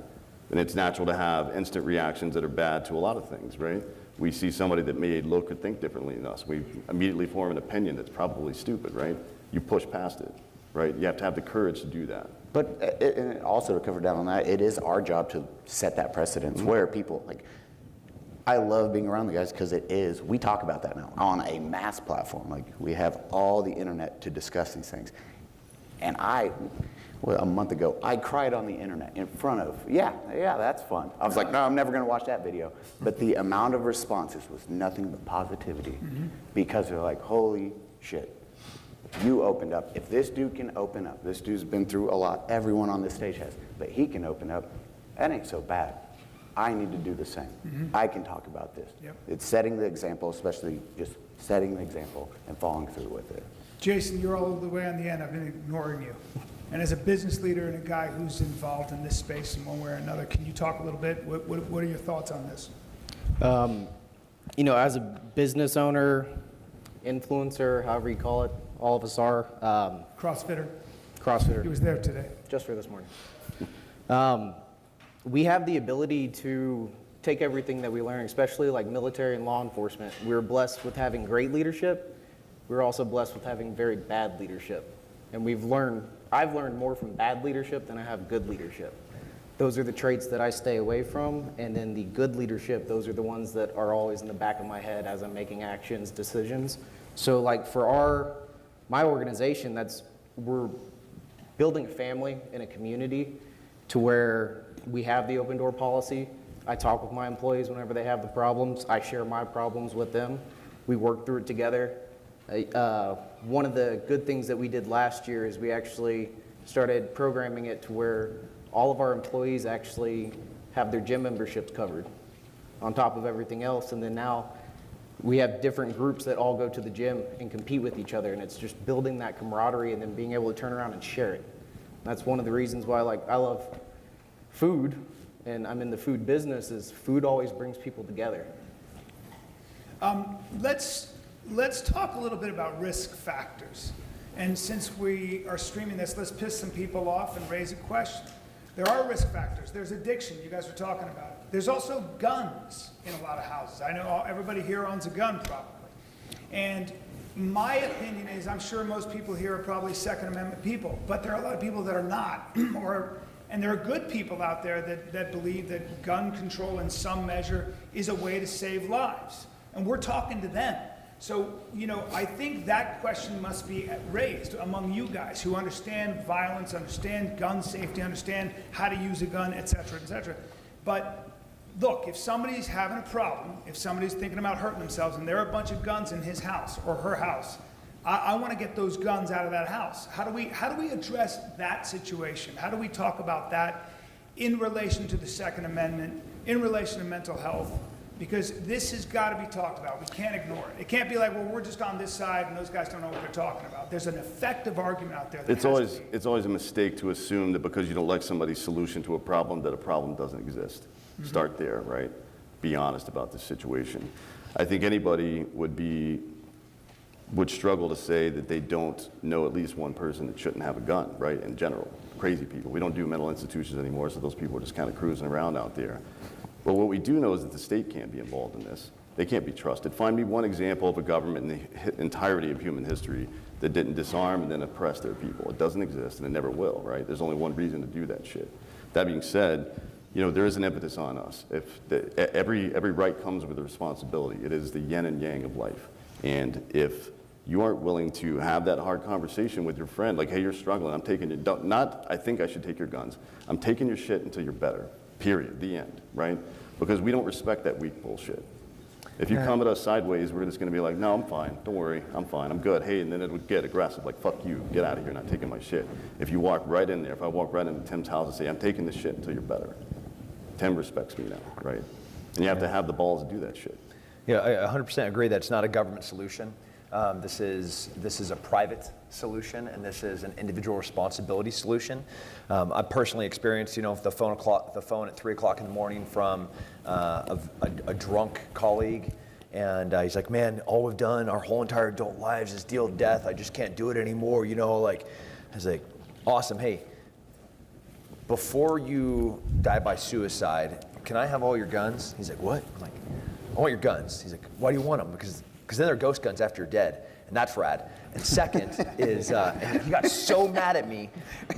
And it's natural to have instant reactions that are bad to a lot of things, right? We see somebody that may look or think differently than us. We immediately form an opinion that's probably stupid, right? You push past it, right? You have to have the courage to do that. But and also to cover down on that, it is our job to set that precedence where people, like, I love being around the guys because we talk about that now on a mass platform. Like, we have all the internet to discuss these things. And a month ago, I cried on the internet in front of, yeah, that's fun. I was like, no, I'm never going to watch that video. But the amount of responses was nothing but positivity because they're like, holy shit. You opened up. If this dude can open up, this dude's been through a lot. Everyone on this stage has. But he can open up. That ain't so bad. I need to do the same. I can talk about this. It's setting the example, especially just setting the example and following through with it. Jason, you're all the way on the end. I've been ignoring you. And as a business leader and a guy who's involved in this space in one way or another, can you talk a little bit? What are your thoughts on this? You know, as a business owner, influencer, however you call it, all of us are. CrossFitter. CrossFitter. He was there today. Just for this morning. We have the ability to take everything that we learn, especially like military and law enforcement. We're blessed with having great leadership. We're also blessed with having very bad leadership. And I've learned more from bad leadership than I have good leadership. Those are the traits that I stay away from. And then the good leadership, those are the ones that are always in the back of my head as I'm making actions, decisions. So like for my organization, we're building a family and a community to where we have the open door policy. I talk with my employees whenever they have the problems. I share my problems with them. We work through it together. One of the good things that we did last year is we actually started programming it to where all of our employees actually have their gym memberships covered on top of everything else. And then now we have different groups that all go to the gym and compete with each other. And it's just building that camaraderie and then being able to turn around and share it. That's one of the reasons why I love food, and I'm in the food business, is food always brings people together. Let's talk a little bit about risk factors. And since we are streaming this, let's piss some people off and raise a question. There are risk factors. There's addiction. You guys were talking about it. There's also guns in a lot of houses. I know everybody here owns a gun probably. And my opinion is, I'm sure most people here are probably Second Amendment people, but there are a lot of people that are not. And there are good people out there that believe that gun control in some measure is a way to save lives. And we're talking to them. So, you know, I think that question must be raised among you guys who understand violence, understand gun safety, understand how to use a gun, et cetera, et cetera. But look, if somebody's having a problem, if somebody's thinking about hurting themselves and there are a bunch of guns in his house or her house, I want to get those guns out of that house. How do we address that situation? How do we talk about that in relation to the Second Amendment, in relation to mental health, because this has got to be talked about. We can't ignore it. It can't be like, well, we're just on this side and those guys don't know what they're talking about. There's an effective argument out there. That It's always a mistake to assume that because you don't like somebody's solution to a problem, that a problem doesn't exist. Mm-hmm. Start there, right? Be honest about the situation. I think anybody would struggle to say that they don't know at least one person that shouldn't have a gun, right? In general, crazy people. We don't do mental institutions anymore, so those people are just kind of cruising around out there. But what we do know is that the state can't be involved in this. They can't be trusted. Find me one example of a government in the entirety of human history that didn't disarm and then oppress their people. It doesn't exist, and it never will, right? There's only one reason to do that shit. That being said, there is an impetus on us. Every right comes with a responsibility. It is the yin and yang of life. And if you aren't willing to have that hard conversation with your friend, like, hey, you're struggling, I'm taking your, not, I think I should take your guns. I'm taking your shit until you're better, period, the end, right? Because we don't respect that weak bullshit. If you come at us sideways, we're just gonna be like, no, I'm fine, don't worry, I'm fine, I'm good. Hey, and then it would get aggressive, like, fuck you, get out of here, not taking my shit. If you walk right in there, if I walk right into Tim's house and say, I'm taking this shit until you're better, Tim respects me now, right? And you have to have the balls to do that shit. Yeah, I 100% agree that it's not a government solution. This is a private solution, and this is an individual responsibility solution. I personally experienced, the phone at 3 o'clock in the morning from a drunk colleague, and he's like, "Man, all we've done our whole entire adult lives is deal with death. I just can't do it anymore." I was like, "Awesome. Hey, before you die by suicide, can I have all your guns?" He's like, "What?" I'm like, "I want your guns." He's like, "Why do you want them?" Because then they're ghost guns after you're dead, and that's rad. And second is, and he got so mad at me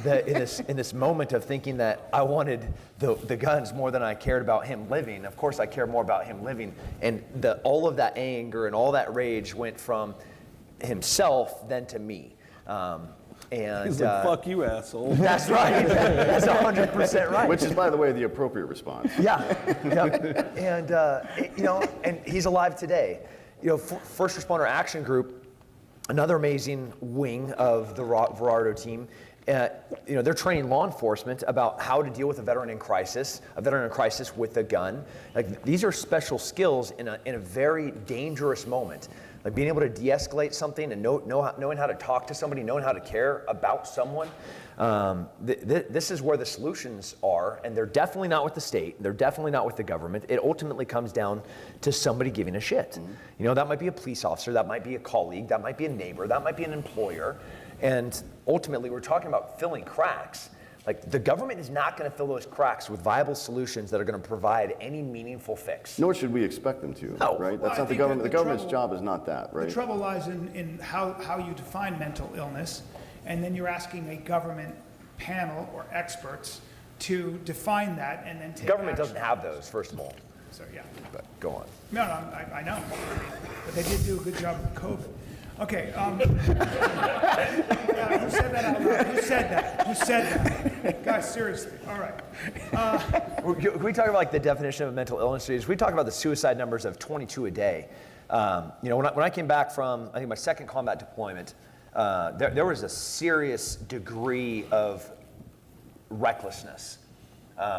that in this moment of thinking that I wanted the guns more than I cared about him living. Of course, I care more about him living, and all of that anger and all that rage went from himself then to me. And he's like, fuck you, asshole. That's right. That's 100% right. Which is, by the way, the appropriate response. Yeah. And and he's alive today. First Responder Action Group, another amazing wing of the Verardo team. They're training law enforcement about how to deal with a veteran in crisis with a gun. Like, these are special skills in a very dangerous moment. Like, being able to de-escalate something and knowing how to talk to somebody, knowing how to care about someone. This is where the solutions are, and they're definitely not with the state. They're definitely not with the government. It ultimately comes down to somebody giving a shit. Mm-hmm. That might be a police officer, that might be a colleague, that might be a neighbor, that might be an employer. And ultimately, we're talking about filling cracks. Like, the government is not going to fill those cracks with viable solutions that are going to provide any meaningful fix. Nor should we expect them to, right? That's not the government. The government's job is not that, right? The trouble lies in how you define mental illness, and then you're asking a government panel or experts to define that and then take Government action. doesn't have those, first of all. So, yeah. But go on. No, I know. But they did do a good job with COVID. Okay. Who said that out loud? Who said that? Guys, seriously. All right. Can we talk about the definition of mental illness? We talk about the suicide numbers of 22 a day. When I came back from, I think, my second combat deployment, there was a serious degree of recklessness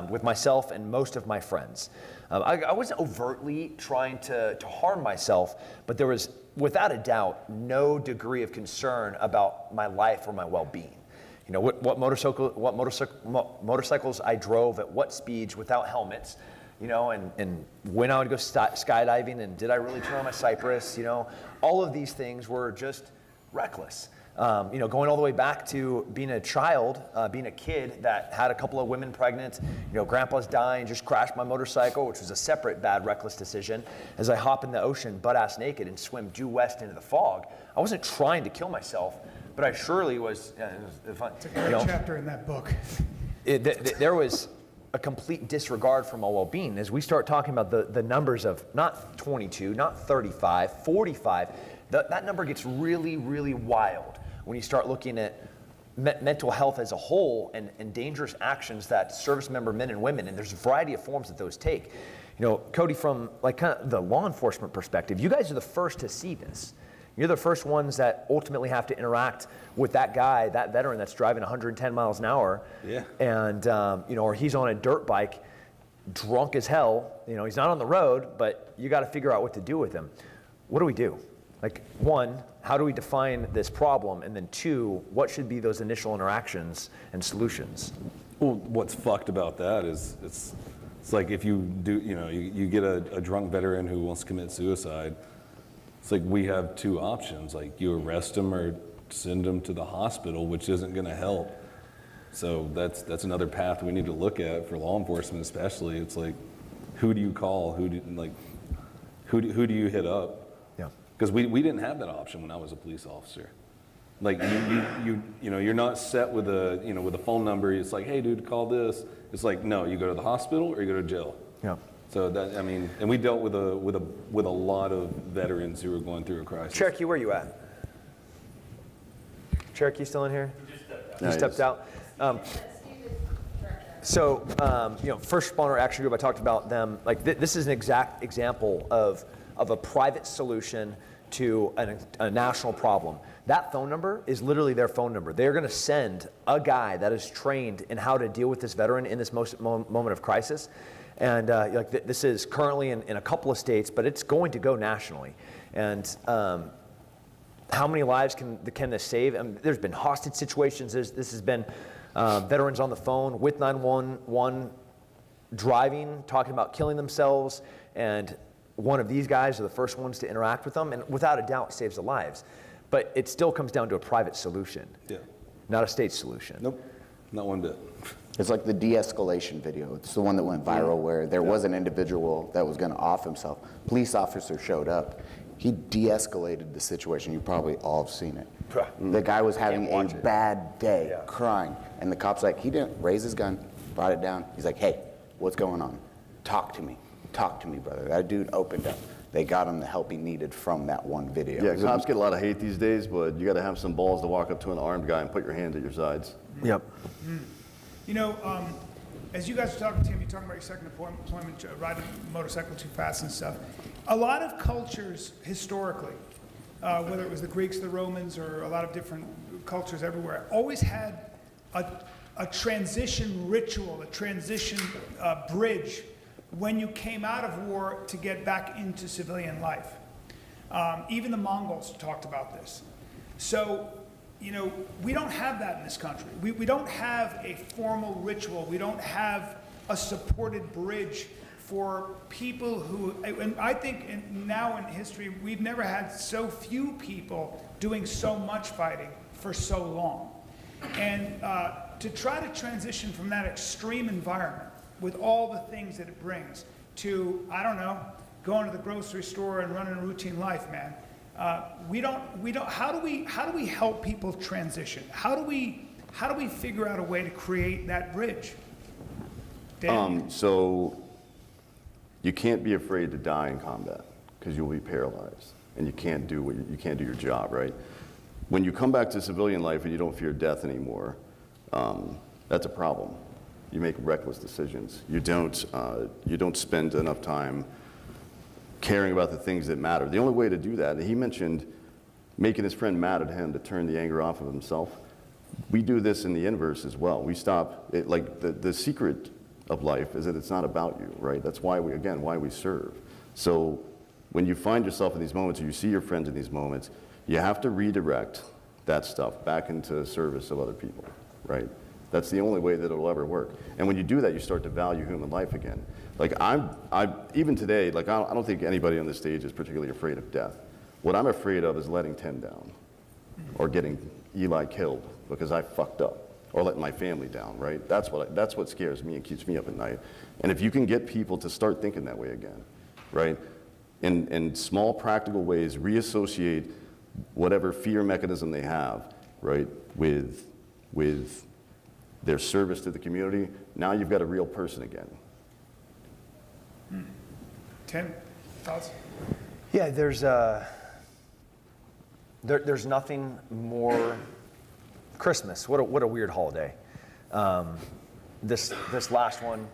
with myself and most of my friends. I wasn't overtly trying to harm myself, but there was, without a doubt, no degree of concern about my life or my well-being. What motorcycles I drove at what speeds without helmets, and when I would go skydiving, and did I really turn on my Cypress, all of these things were just reckless. Going all the way back to being a child, being a kid that had a couple of women pregnant, grandpa's dying, just crashed my motorcycle, which was a separate bad, reckless decision. As I hop in the ocean butt-ass naked and swim due west into the fog, I wasn't trying to kill myself, but I surely was. It's a great chapter in that book. There was a complete disregard for my well-being. As we start talking about the numbers of not 22, not 35, 45, that number gets really, really wild when you start looking at mental health as a whole and dangerous actions that service member men and women, and there's a variety of forms that those take. Cody, from kind of the law enforcement perspective, you guys are the first to see this. You're the first ones that ultimately have to interact with that guy, that veteran that's driving 110 miles an hour. Yeah. And, or he's on a dirt bike, drunk as hell. He's not on the road, but you got to figure out what to do with him. What do we do? Like, one, how do we define this problem? And then two, what should be those initial interactions and solutions? Well, what's fucked about that is it's like if you do, you get a drunk veteran who wants to commit suicide. It's like we have two options, like you arrest them or send them to the hospital, which isn't going to help. So that's another path we need to look at for law enforcement, especially. It's like, who do you call? Who do you hit up? Yeah. Because we didn't have that option when I was a police officer. Like you're not set with a phone number. It's like, hey dude, call this. It's like, no, you go to the hospital or you go to jail. Yeah. So and we dealt with a lot of veterans who were going through a crisis. Cherokee, where are you at? Cherokee still in here? He stepped out. First responder action group, I talked about them. Like this is an exact example of a private solution to a national problem. That phone number is literally their phone number. They're going to send a guy that is trained in how to deal with this veteran in this moment of crisis. And this is currently in a couple of states, but it's going to go nationally. And how many lives can this save? There's been hostage situations. This has been veterans on the phone with 911 driving, talking about killing themselves, and one of these guys are the first ones to interact with them, and without a doubt saves the lives. But it still comes down to a private solution, not a state solution. Nope, not one bit. It's like the de-escalation video. It's the one that went viral where there was an individual that was going to off himself. Police officer showed up. He de-escalated the situation. You probably all have seen it. The guy was having a bad day, crying, and the cop's like, he didn't raise his gun, brought it down. He's like, hey, what's going on? Talk to me, brother. That dude opened up. They got him the help he needed from that one video. Yeah, cops get a lot of hate these days, but you got to have some balls to walk up to an armed guy and put your hands at your sides. Yep. As you guys are talking, Tim, you're talking about your second employment, riding a motorcycle too fast and stuff. A lot of cultures historically, whether it was the Greeks, the Romans, or a lot of different cultures everywhere, always had a transition ritual, a transition bridge when you came out of war to get back into civilian life. Even the Mongols talked about this. So, we don't have that in this country. We don't have a formal ritual. We don't have a supported bridge for people who, and I think now in history, we've never had so few people doing so much fighting for so long. And to try to transition from that extreme environment with all the things that it brings to, I don't know, going to the grocery store and running a routine life, man. We don't, how do we help people transition? How do we figure out a way to create that bridge? Dan? So you can't be afraid to die in combat because you'll be paralyzed and you can't do your job, right? When you come back to civilian life and you don't fear death anymore, that's a problem. You make reckless decisions. You don't spend enough time caring about the things that matter. The only way to do that, and he mentioned making his friend mad at him to turn the anger off of himself. We do this in the inverse as well. We stop, the secret of life is that it's not about you, right? That's why we serve. So when you find yourself in these moments, or you see your friends in these moments, you have to redirect that stuff back into service of other people, right? That's the only way that it'll ever work. And when you do that, you start to value human life again. Like even today, I don't think anybody on this stage is particularly afraid of death. What I'm afraid of is letting Tim down, or getting Eli killed because I fucked up, or letting my family down, right? That's what scares me and keeps me up at night. And if you can get people to start thinking that way again, right? In small practical ways, reassociate whatever fear mechanism they have, right, with their service to the community, now you've got a real person again. Tim, thoughts? Yeah, there's nothing more Christmas. What a weird holiday. This last one,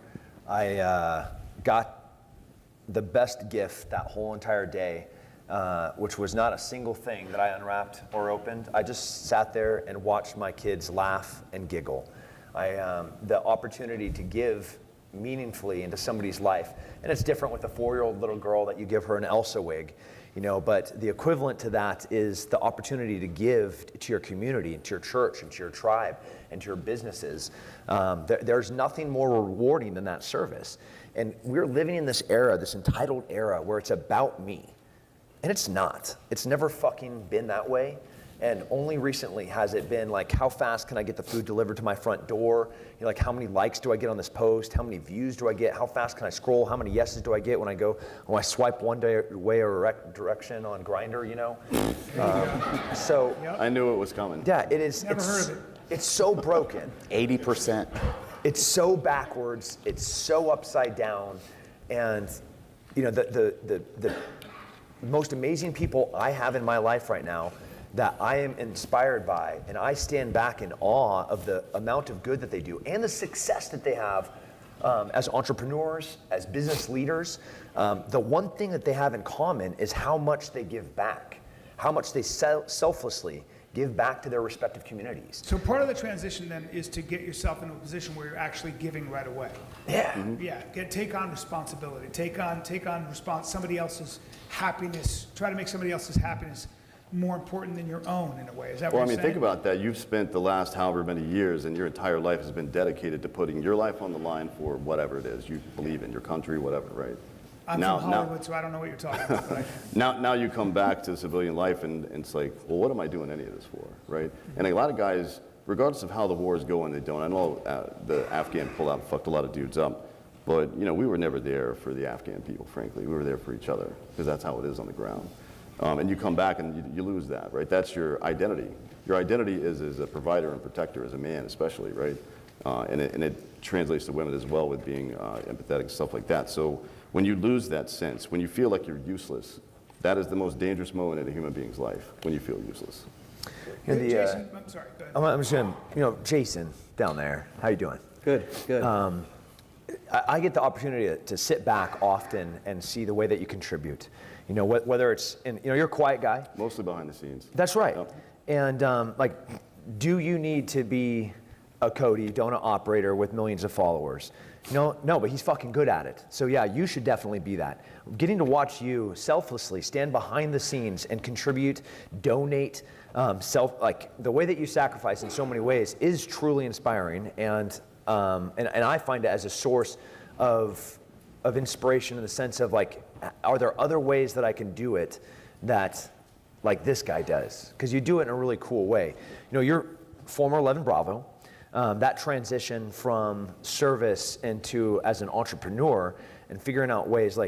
I got the best gift that whole entire day. which was not a single thing that I unwrapped or opened. I just sat there and watched my kids laugh and giggle. The opportunity to give meaningfully into somebody's life, and it's different with a 4-year-old little girl that you give her an Elsa wig, but the equivalent to that is the opportunity to give to your community, and to your church, and to your tribe, and to your businesses. There's nothing more rewarding than that service. And we're living in this era, this entitled era, where it's about me. And it's not. It's never fucking been that way. And only recently has it been like, how fast can I get the food delivered to my front door? Like, how many likes do I get on this post? How many views do I get? How fast can I scroll? How many yeses do I get when I swipe one way or direction on Grindr, So I knew it was coming. yeah, it is. Never heard of it. It's so broken. 80%. It's so backwards. It's so upside down. And the most amazing people I have in my life right now that I am inspired by, and I stand back in awe of the amount of good that they do and the success that they have as entrepreneurs, as business leaders. The one thing that they have in common is how much they give back, how much they selflessly give back to their respective communities. So part of the transition then is to get yourself into a position where you're actually giving right away. Yeah. Yeah, take on responsibility, take on somebody else's happiness, try to make somebody else's happiness more important than your own in a way. Is that what Well, I you're mean, saying? think about that. You've spent the last however many years, and your entire life has been dedicated to putting your life on the line for whatever it is you believe in, your country, whatever, right? I'm from Hollywood, so I don't know what you're talking about. But Now you come back to civilian life, and it's like, well, what am I doing any of this for, right? And a lot of guys, regardless of how the war is going, they don't. I know the Afghan pullout fucked a lot of dudes up, but we were never there for the Afghan people, frankly. We were there for each other, because that's how it is on the ground. And you come back and you lose that, right? That's your identity. Your identity is as a provider and protector, as a man especially, right? And it translates to women as well with being empathetic, stuff like that. So when you lose that sense, when you feel like you're useless, that is the most dangerous moment in a human being's life, when you feel useless. Jason, I'm sorry, go ahead. I'm just gonna, Jason down there, how you doing? Good. I get the opportunity to sit back often and see the way that you contribute. Whether it's you're a quiet guy. Mostly behind the scenes. That's right. Yep. And do you need to be a Cody donut operator with millions of followers? No, but he's fucking good at it. So yeah, you should definitely be that. Getting to watch you selflessly stand behind the scenes and contribute, donate, the way that you sacrifice in so many ways is truly inspiring. And I find it as a source of inspiration in the sense of are there other ways that I can do it that like this guy does? Because you do it in a really cool way. You're former 11 Bravo. That transition from service into as an entrepreneur and figuring out ways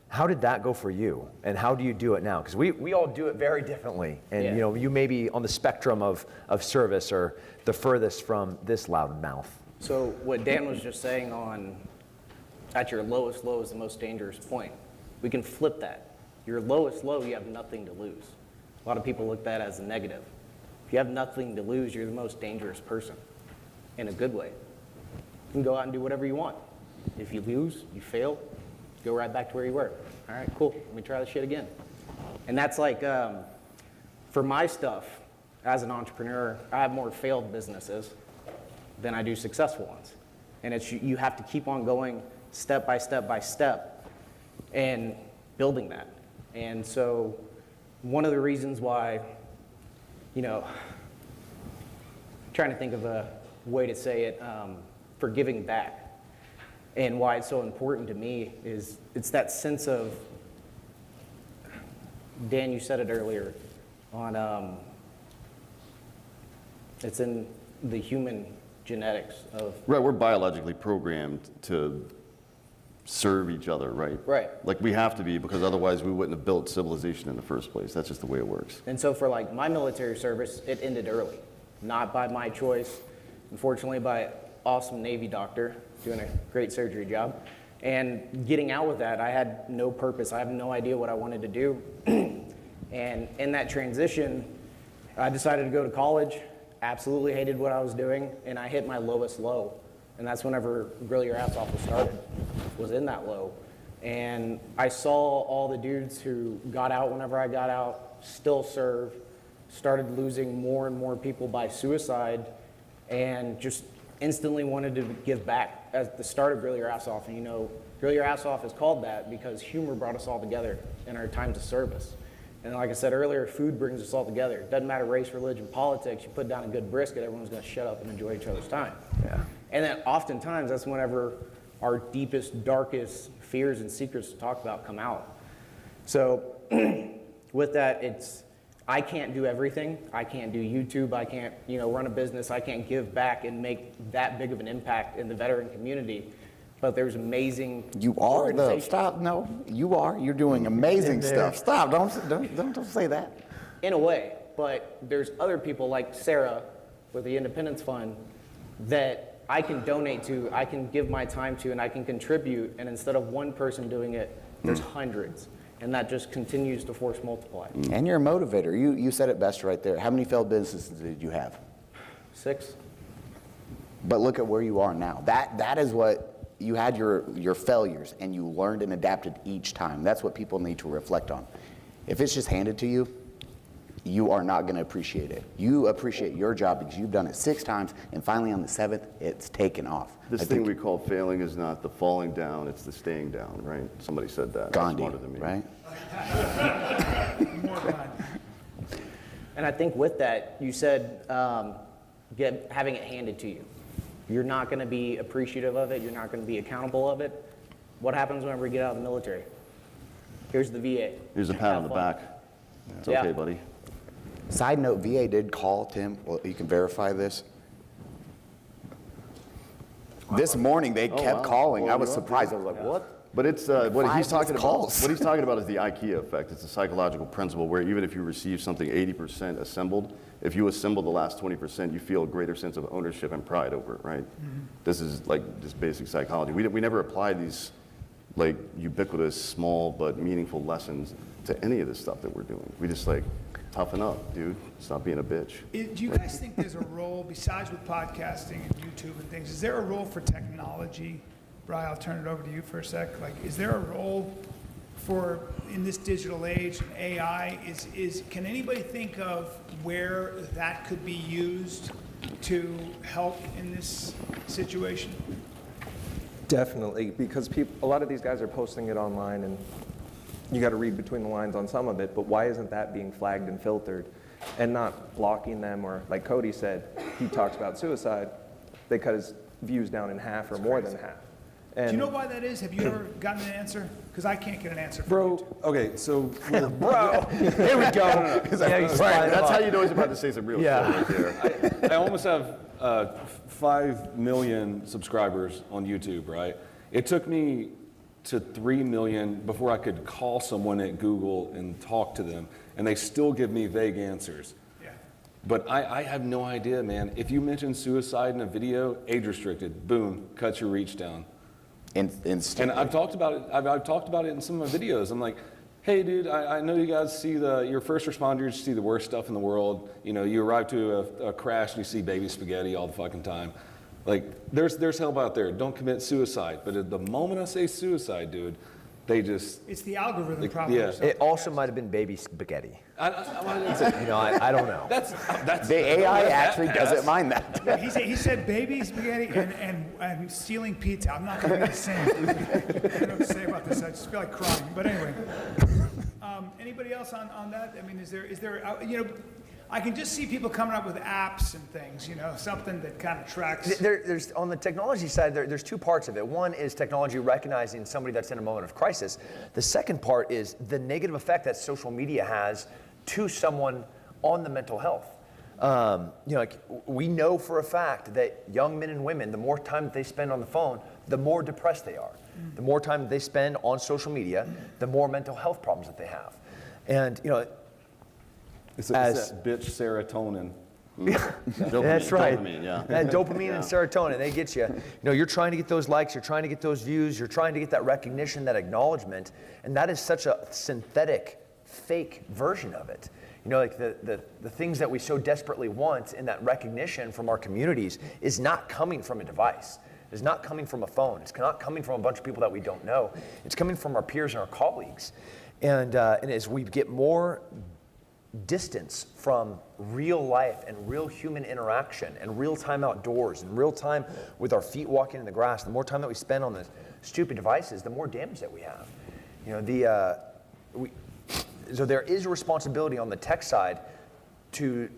how did that go for you? And how do you do it now? Because we all do it very differently. And you may be on the spectrum of service or the furthest from this loud mouth. So what Dan was just saying on at your lowest low is the most dangerous point. We can flip that. Your lowest low, you have nothing to lose. A lot of people look at that as a negative. If you have nothing to lose, you're the most dangerous person in a good way. You can go out and do whatever you want. If you lose, you fail, go right back to where you were. All right, cool, let me try this shit again. And that's for my stuff, as an entrepreneur, I have more failed businesses than I do successful ones. And you have to keep on going step by step by step and building that. And so one of the reasons why, trying to think of a way to say it, for giving back and why it's so important to me is it's that sense of, Dan, you said it earlier, on it's in the human genetics of... Right, we're biologically programmed to serve each other, right? Right. We have to be, because otherwise we wouldn't have built civilization in the first place. That's just the way it works. And so for my military service, it ended early. Not by my choice, unfortunately by an awesome Navy doctor doing a great surgery job. And getting out with that, I had no purpose. I have no idea what I wanted to do. And in that transition, I decided to go to college, absolutely hated what I was doing, and I hit my lowest low. And that's whenever Grill Your Ass Off was started, was in that low. And I saw all the dudes who got out whenever I got out, still serve, started losing more and more people by suicide, and just instantly wanted to give back at the start of Grill Your Ass Off. And you know, Grill Your Ass Off is called that because humor brought us all together in our times of service. And like I said earlier, food brings us all together. It doesn't matter race, religion, politics. You put down a good brisket, everyone's going to shut up and enjoy each other's time. Yeah. And then oftentimes that's whenever our deepest, darkest fears and secrets to talk about come out. So with that, I can't do everything. I can't do YouTube. I can't, run a business. I can't give back and make that big of an impact in the veteran community. But there's amazing. You are though. Stop. No, you are. You're doing amazing stuff. Stop. Don't say that. In a way, but there's other people like Sarah with the Independence Fund that I can donate to, I can give my time to, and I can contribute. And instead of one person doing it, there's hundreds. And that just continues to force multiply. And you're a motivator. You said it best right there. How many failed businesses did you have? 6. But look at where you are now. That is what you had, your failures, and you learned and adapted each time. That's what people need to reflect on. If it's just handed to you, you are not going to appreciate it. You appreciate your job because you've done it 6 times, and finally on the 7th, it's taken off. This thing we call failing is not the falling down, it's the staying down, right? Somebody said that. Gandhi, smarter than me. right? More Gandhi. And I think with that, you said having it handed to you. You're not going to be appreciative of it. You're not going to be accountable of it. What happens whenever we get out of the military? Here's the VA. Here's a pat on the back. It's okay, buddy. Side note, VA did call Tim. Well, you can verify this. This morning they kept calling. I was surprised. I was like, what? But it's what he's talking calls. about. What he's talking about is the IKEA effect. It's a psychological principle where even if you receive something 80% assembled, if you assemble the last 20%, you feel a greater sense of ownership and pride over it, right? Mm-hmm. This is like just basic psychology. We never apply these like ubiquitous, small but meaningful lessons to any of this stuff that we're doing. We just like toughen up, dude. Stop being a bitch. Do you guys think there's a role, besides with podcasting and YouTube and things, is there a role for technology? Brian, I'll turn it over to you for a sec. Like, is there a role for, in this digital age, AI, can anybody think of where that could be used to help in this situation? Definitely, because a lot of these guys are posting it online, and you got to read between the lines on some of it, but why isn't that being flagged and filtered and not blocking them? Or like Cody said, he talks about suicide, they cut his views down in half or more than half. And do you know why that is? Have you ever gotten an answer? Because I can't get an answer from Bro, YouTube. okay, so Bro, here we go. That's how you know he's about to say some real shit right there. I almost have 5 million subscribers on YouTube, right? It took me to 3 million before I could call someone at Google and talk to them, and they still give me vague answers. Yeah. But I have no idea, man. If you mention suicide in a video, age restricted, boom, cut your reach down. Instantly. And I've talked about it. I've talked about it in some of my videos. I'm like, hey, dude, I know you guys see your first responders see the worst stuff in the world. You know, you arrive to a crash and you see baby spaghetti all the fucking time. Like, there's help out there. Don't commit suicide. But at the moment I say suicide, dude, they just... It's the algorithm problem. Yeah. It also might have been baby spaghetti. I don't know. That's the AI actually doesn't mind that. Yeah, he said baby spaghetti and stealing pizza. I'm not going to be the same. I don't know what to say about this. I just feel like crying. But anyway, anybody else on that? I mean, is there I can just see people coming up with apps and things, something that kind of tracks. There's on the technology side, there's 2 parts of it. One is technology recognizing somebody that's in a moment of crisis. The second part is the negative effect that social media has to someone on the mental health. Like we know for a fact that young men and women, the more time that they spend on the phone, the more depressed they are. The more time that they spend on social media, the more mental health problems that they have. And it's that bitch serotonin. That's right. Dopamine, yeah. That dopamine and serotonin, they get you. You're trying to get those likes, you're trying to get those views, you're trying to get that recognition, that acknowledgement, and that is such a synthetic, fake version of it. Like the things that we so desperately want in that recognition from our communities is not coming from a device. is not coming from a phone. It's not coming from a bunch of people that we don't know. It's coming from our peers and our colleagues. And as we get more distance from real life and real human interaction and real time outdoors and real time with our feet walking in the grass, the more time that we spend on the stupid devices, the more damage that we have. You know, so there is a responsibility on the tech side to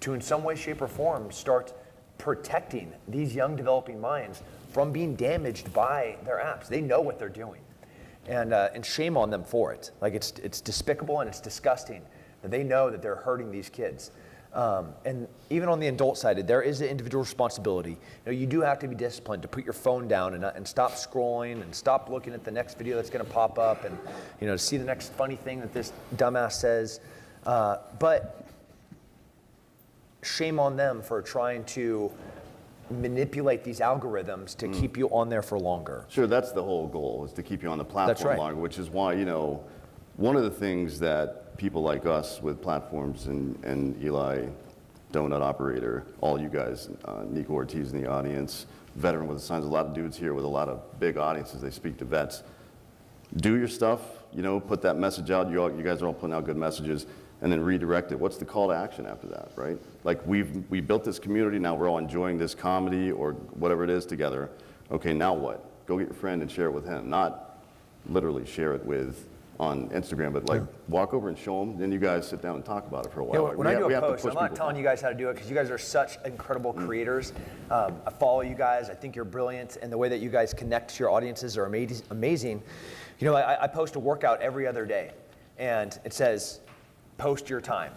in some way, shape, or form start protecting these young developing minds from being damaged by their apps. They know what they're doing, and shame on them for it. Like it's despicable and it's disgusting that they know that they're hurting these kids. And even on the adult side, there is an individual responsibility. You know, you do have to be disciplined to put your phone down and stop scrolling and stop looking at the next video that's going to pop up and, you know, see the next funny thing that this dumbass says. But shame on them for trying to manipulate these algorithms to keep you on there for longer. Sure, that's the whole goal, is to keep you on the platform longer, which is why, you know, one of the things that people like us with platforms and Eli, Donut Operator, all you guys, Nico Ortiz in the audience, Veteran with the Signs, a lot of dudes here with a lot of big audiences, they speak to vets. Do your stuff, you know, put that message out. You guys are all putting out good messages, and then redirect it. What's the call to action after that, right? Like we built this community, now we're all enjoying this comedy or whatever it is together. Okay, now what? Go get your friend and share it with him. Not literally share it with on Instagram, but like walk over and show them, then you guys sit down and talk about it for a while. Yeah, when I do a post, I'm not telling you guys how to do it because you guys are such incredible creators. I follow you guys. I think you're brilliant, and the way that you guys connect to your audiences are amazing. You know, I post a workout every other day, and it says, post your time.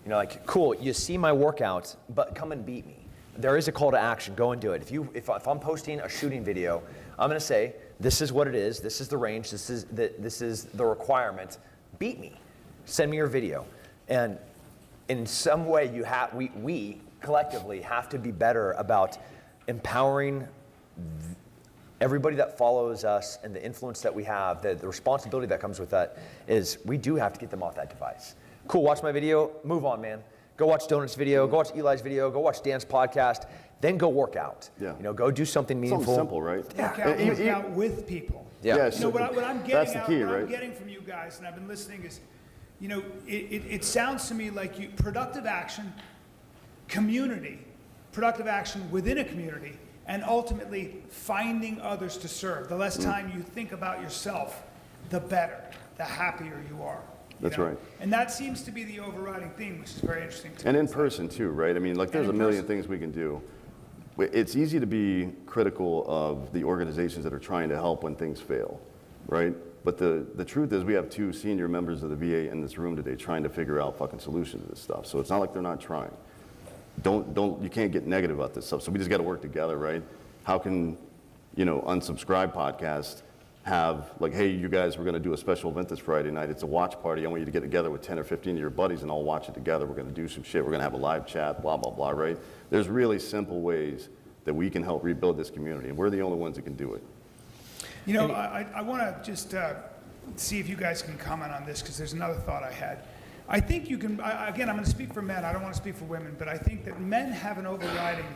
You know, like, cool, you see my workout, but come and beat me. There is a call to action. Go and do it. If I'm posting a shooting video, I'm going to say, this is what it is. This is the range. This is the requirement. Beat me. Send me your video. And in some way, we collectively have to be better about empowering everybody that follows us and the influence that we have. The responsibility that comes with that is we do have to get them off that device. Cool, watch my video, move on, man. Go watch Donut's video, go watch Eli's video, go watch Dan's podcast, then go work out. Yeah. You know, go do something meaningful. Something simple, right? Work out with people. Yeah. You know, what I'm getting that's the key, what right? I'm getting from you guys, and I've been listening, is, you know, it sounds to me like productive action, community, productive action within a community, and ultimately finding others to serve. The less time you think about yourself, the better, the happier you are. That's right. And that seems to be the overriding theme, which is very interesting to me. And in person too, right? I mean, like there's a million things we can do. It's easy to be critical of the organizations that are trying to help when things fail, right? But the truth is we have 2 senior members of the VA in this room today trying to figure out fucking solutions to this stuff. So it's not like they're not trying. You can't get negative about this stuff. So we just got to work together, right? How can, you know, Unsubscribe podcast have like, hey, you guys, we're going to do a special event this Friday night. It's a watch party. I want you to get together with 10 or 15 of your buddies and all watch it together. We're going to do some shit. We're going to have a live chat, blah, blah, blah, right? There's really simple ways that we can help rebuild this community, and we're the only ones that can do it. You know, I want to just see if you guys can comment on this, because there's another thought I had. I think you can, again, I'm going to speak for men. I don't want to speak for women, but I think that men have an overriding,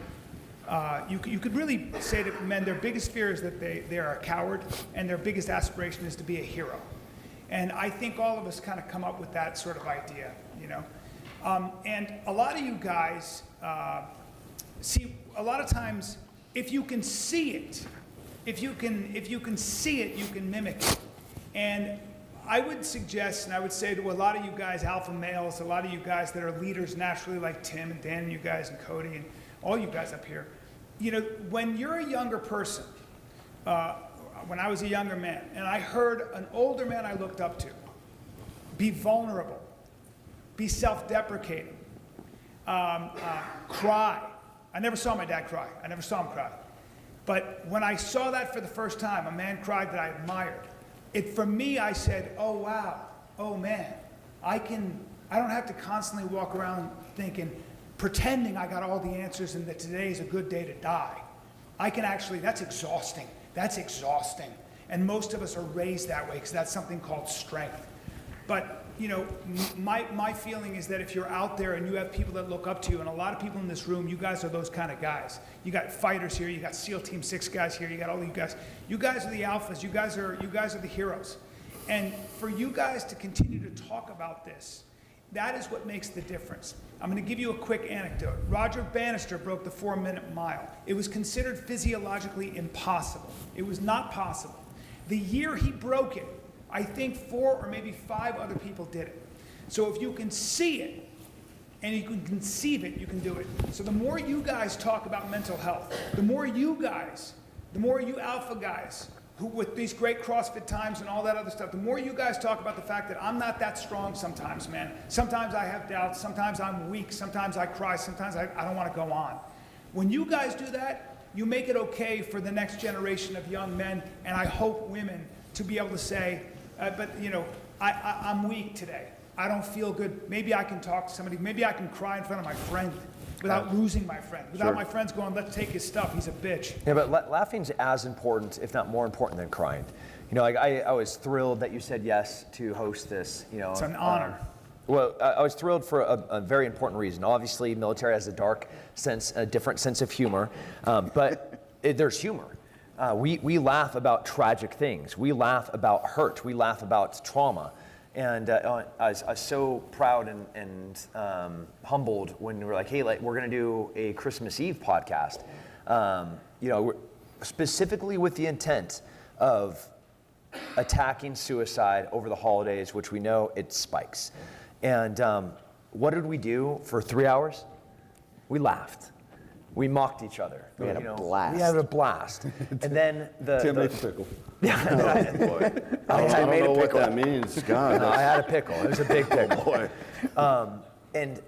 you could really say to men, their biggest fear is that they are a coward, and their biggest aspiration is to be a hero. And I think all of us kind of come up with that sort of idea, you know. And a lot of you guys see, a lot of times, if you can see it, if you can see it, you can mimic it. And I would suggest, and I would say to a lot of you guys, alpha males, a lot of you guys that are leaders naturally, like Tim and Dan and you guys and Cody and all you guys up here, you know, when you're a younger person, when I was a younger man, and I heard an older man I looked up to be vulnerable, be self-deprecating, cry. I never saw my dad cry. I never saw him cry. But when I saw that for the first time, a man cried that I admired. For me, I said, oh, wow, oh, man, I don't have to constantly walk around thinking, pretending I got all the answers and that today is a good day to die. I can actually, that's exhausting. That's exhausting. And most of us are raised that way because that's something called strength. But you know, my feeling is that if you're out there and you have people that look up to you, and a lot of people in this room, you guys are those kind of guys. You got fighters here, you got SEAL Team 6 guys here, you got all you guys. You guys are the alphas, you guys are the heroes. And for you guys to continue to talk about this, that is what makes the difference. I'm going to give you a quick anecdote. Roger Bannister broke the 4-minute mile. It was considered physiologically impossible. It was not possible. The year he broke it, I think 4 or maybe 5 other people did it. So if you can see it and you can conceive it, you can do it. So the more you guys talk about mental health, the more you alpha guys, who with these great CrossFit times and all that other stuff, the more you guys talk about the fact that I'm not that strong sometimes, man. Sometimes I have doubts, sometimes I'm weak, sometimes I cry, sometimes I don't want to go on. When you guys do that, you make it okay for the next generation of young men, and I hope women, to be able to say, but you know, I'm weak today. I don't feel good. Maybe I can talk to somebody. Maybe I can cry in front of my friend without losing my friend. Without my friends going, let's take his stuff. He's a bitch. Yeah, but laughing's as important, if not more important, than crying. You know, like I was thrilled that you said yes to host this. You know, it's an honor. Well, I was thrilled for a very important reason. Obviously, military has a dark sense, a different sense of humor, but there's humor. We laugh about tragic things. We laugh about hurt. We laugh about trauma. And I was so proud and humbled when we were like, hey, we're going to do a Christmas Eve podcast, you know, specifically with the intent of attacking suicide over the holidays, which we know it spikes. And what did we do for 3 hours? We laughed. We mocked each other. We had a blast. We had a blast. And then Tim made a pickle. Yeah, Oh, boy. I don't know what that means. God. No, I had a pickle. It was a big pickle. Boy. And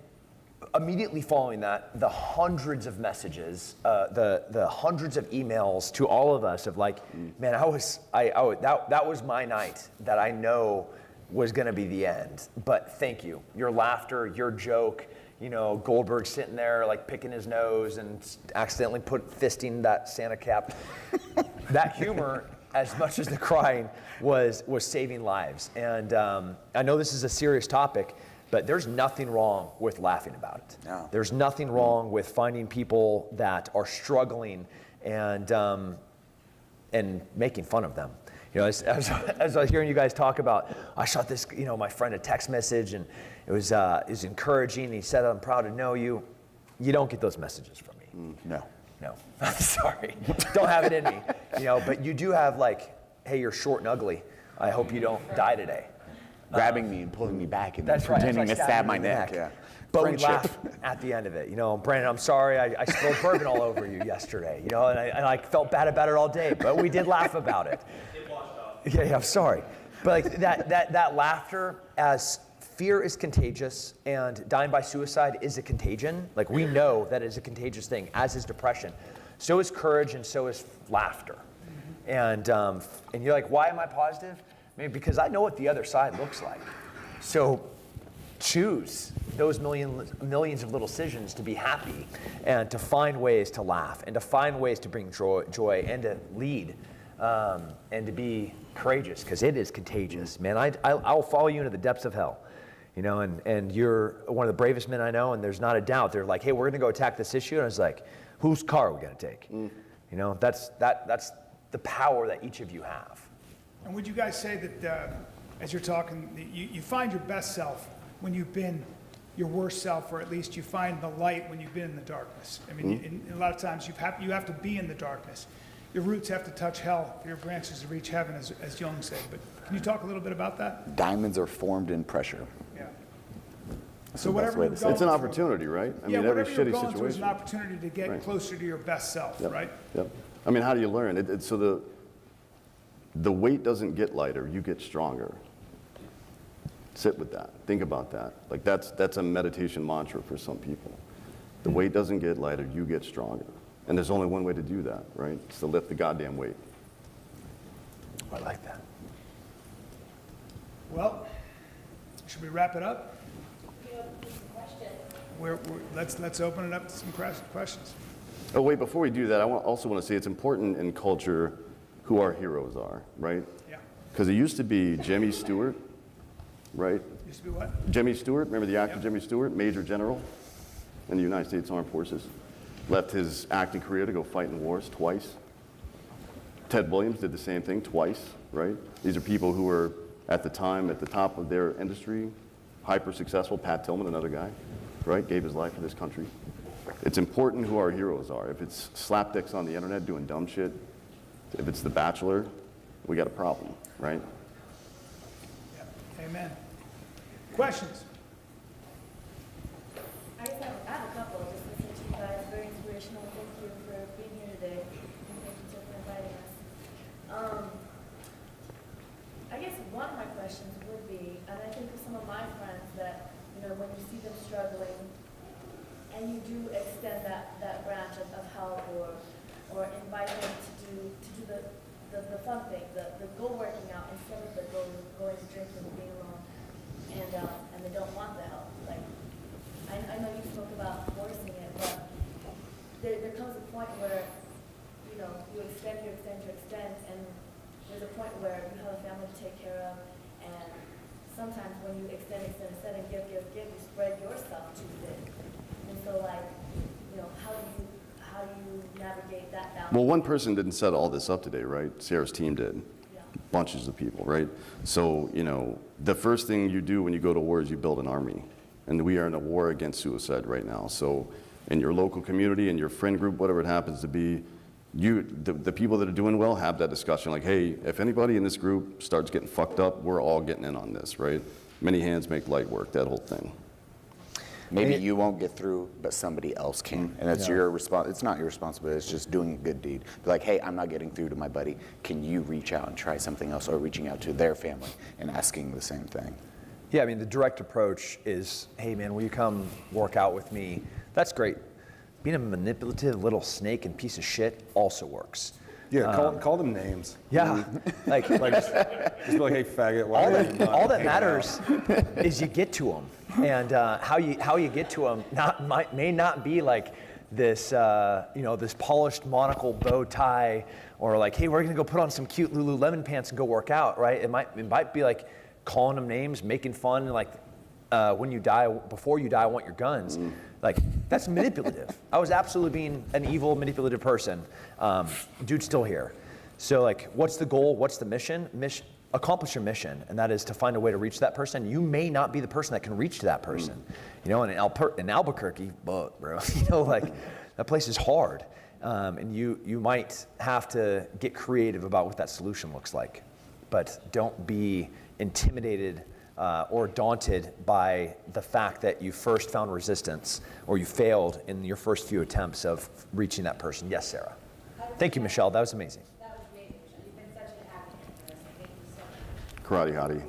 immediately following that, the hundreds of messages, the hundreds of emails to all of us of like, man, that was my night that I know was going to be the end. But thank you. Your laughter, your joke. You know, Goldberg sitting there like picking his nose and accidentally fisting that Santa cap. That humor, as much as the crying, was saving lives. And I know this is a serious topic, but there's nothing wrong with laughing about it. No. There's nothing wrong with finding people that are struggling and making fun of them. You know, as I was hearing you guys talk about, I shot this, you know, my friend a text message, and it was encouraging. And he said, "I'm proud to know you." You don't get those messages from me. No. No, I'm sorry. Don't have it in me. You know, but you do have like, "Hey, you're short and ugly. I hope you don't die today." Grabbing me and pulling me back and That's right. pretending to It's like stab stabbing my you in the neck. neck. Yeah. But we Friendship. laugh at the end of it. You know, Brandon, I'm sorry I spilled bourbon all over you yesterday. You know, and I felt bad about it all day, but we did laugh about it. Yeah, I'm sorry. But like that laughter, as fear is contagious and dying by suicide is a contagion, like we know that is a contagious thing, as is depression. So is courage and so is laughter. And you're like, why am I positive? Maybe because I know what the other side looks like. So choose those millions of little decisions to be happy and to find ways to laugh and to find ways to bring joy and to lead and to be courageous, because it is contagious, man. I'll follow you into the depths of hell, you know, and you're one of the bravest men I know, and there's not a doubt. They're like, hey, we're going to go attack this issue, and I was like, whose car are we going to take? You know, that's the power that each of you have. And would you guys say that as you're talking, you find your best self when you've been your worst self, or at least you find the light when you've been in the darkness? I mean, a lot of times you have to be in the darkness. Your roots have to touch hell for your branches to reach heaven, as Jung said. But can you talk a little bit about that? Diamonds are formed in pressure. Yeah. That's So the best whatever way you're to say going It's an through- opportunity, right? I Yeah, mean, every whatever you're shitty going through is situation. an opportunity to get Right. closer to your best self, Yep. right? Yep. I mean, how do you learn? So the weight doesn't get lighter, you get stronger. Sit with that. Think about that. Like that's a meditation mantra for some people. The weight doesn't get lighter, you get stronger. And there's only one way to do that, right? It's to lift the goddamn weight. I like that. Well, should we wrap it up? Let's open it up to some questions. Oh, wait, before we do that, I also want to say it's important in culture who our heroes are, right? Yeah. Because it used to be Jimmy Stewart, right? Used to be what? Jimmy Stewart, remember the actor Yep. Jimmy Stewart, Major General in the United States Armed Forces. Left his acting career to go fight in wars twice. Ted Williams did the same thing twice, right? These are people who were at the time at the top of their industry, hyper successful. Pat Tillman, another guy, right? Gave his life for this country. It's important who our heroes are. If it's slapdicks on the internet doing dumb shit, if it's The Bachelor, we got a problem, right? Amen. Questions? I have a couple, just listening to you guys, very inspirational. Thank you for being here today, and thank you for inviting us. I guess one of my questions would be, and I think of some of my friends that, when you see them struggling, and you do extend that branch of help or invite them to do the fun thing, the go working out instead of the going to drinking and being alone, and they don't want the help. Like, I know you spoke about forcing it, but there comes a point where, you extend, and there's a point where you have a family to take care of, and sometimes when you extend, and give, you spread yourself too thin. And so, how do you navigate that balance? Well, one person didn't set all this up today, right? Sarah's team did. Yeah. Bunches of people, right? So, the first thing you do when you go to war is you build an army. And we are in a war against suicide right now. So in your local community, in your friend group, whatever it happens to be, the people that are doing well have that discussion like, hey, if anybody in this group starts getting fucked up, we're all getting in on this, right? Many hands make light work, that whole thing. Maybe you won't get through, but somebody else can. And it's your it's not your responsibility, it's just doing a good deed. Be like, hey, I'm not getting through to my buddy. Can you reach out and try something else? Or reaching out to their family and asking the same thing. Yeah, I mean, the direct approach is, hey man, will you come work out with me? That's great. Being a manipulative little snake and piece of shit also works. Yeah, call them names. Yeah, like just be like, hey, faggot. all that matters is you get to them, and how you get to them may not be like this this polished monocle bow tie, or like, hey, we're gonna go put on some cute Lululemon pants and go work out, right? It might be like calling them names, making fun, like when you die, before you die, I want your guns. Like, that's manipulative. I was absolutely being an evil, manipulative person. Dude's still here. So like, what's the goal? What's the mission? Accomplish your mission, and that is to find a way to reach that person. You may not be the person that can reach to that person. In Albuquerque, bro, like, that place is hard. And you might have to get creative about what that solution looks like. But don't be intimidated or daunted by the fact that you first found resistance or you failed in your first few attempts of reaching that person. Yes, Sarah. Thank you, Michelle. That was amazing. That was amazing, Michelle. You've been such an advocate for us. Thank you so much. Karate hottie.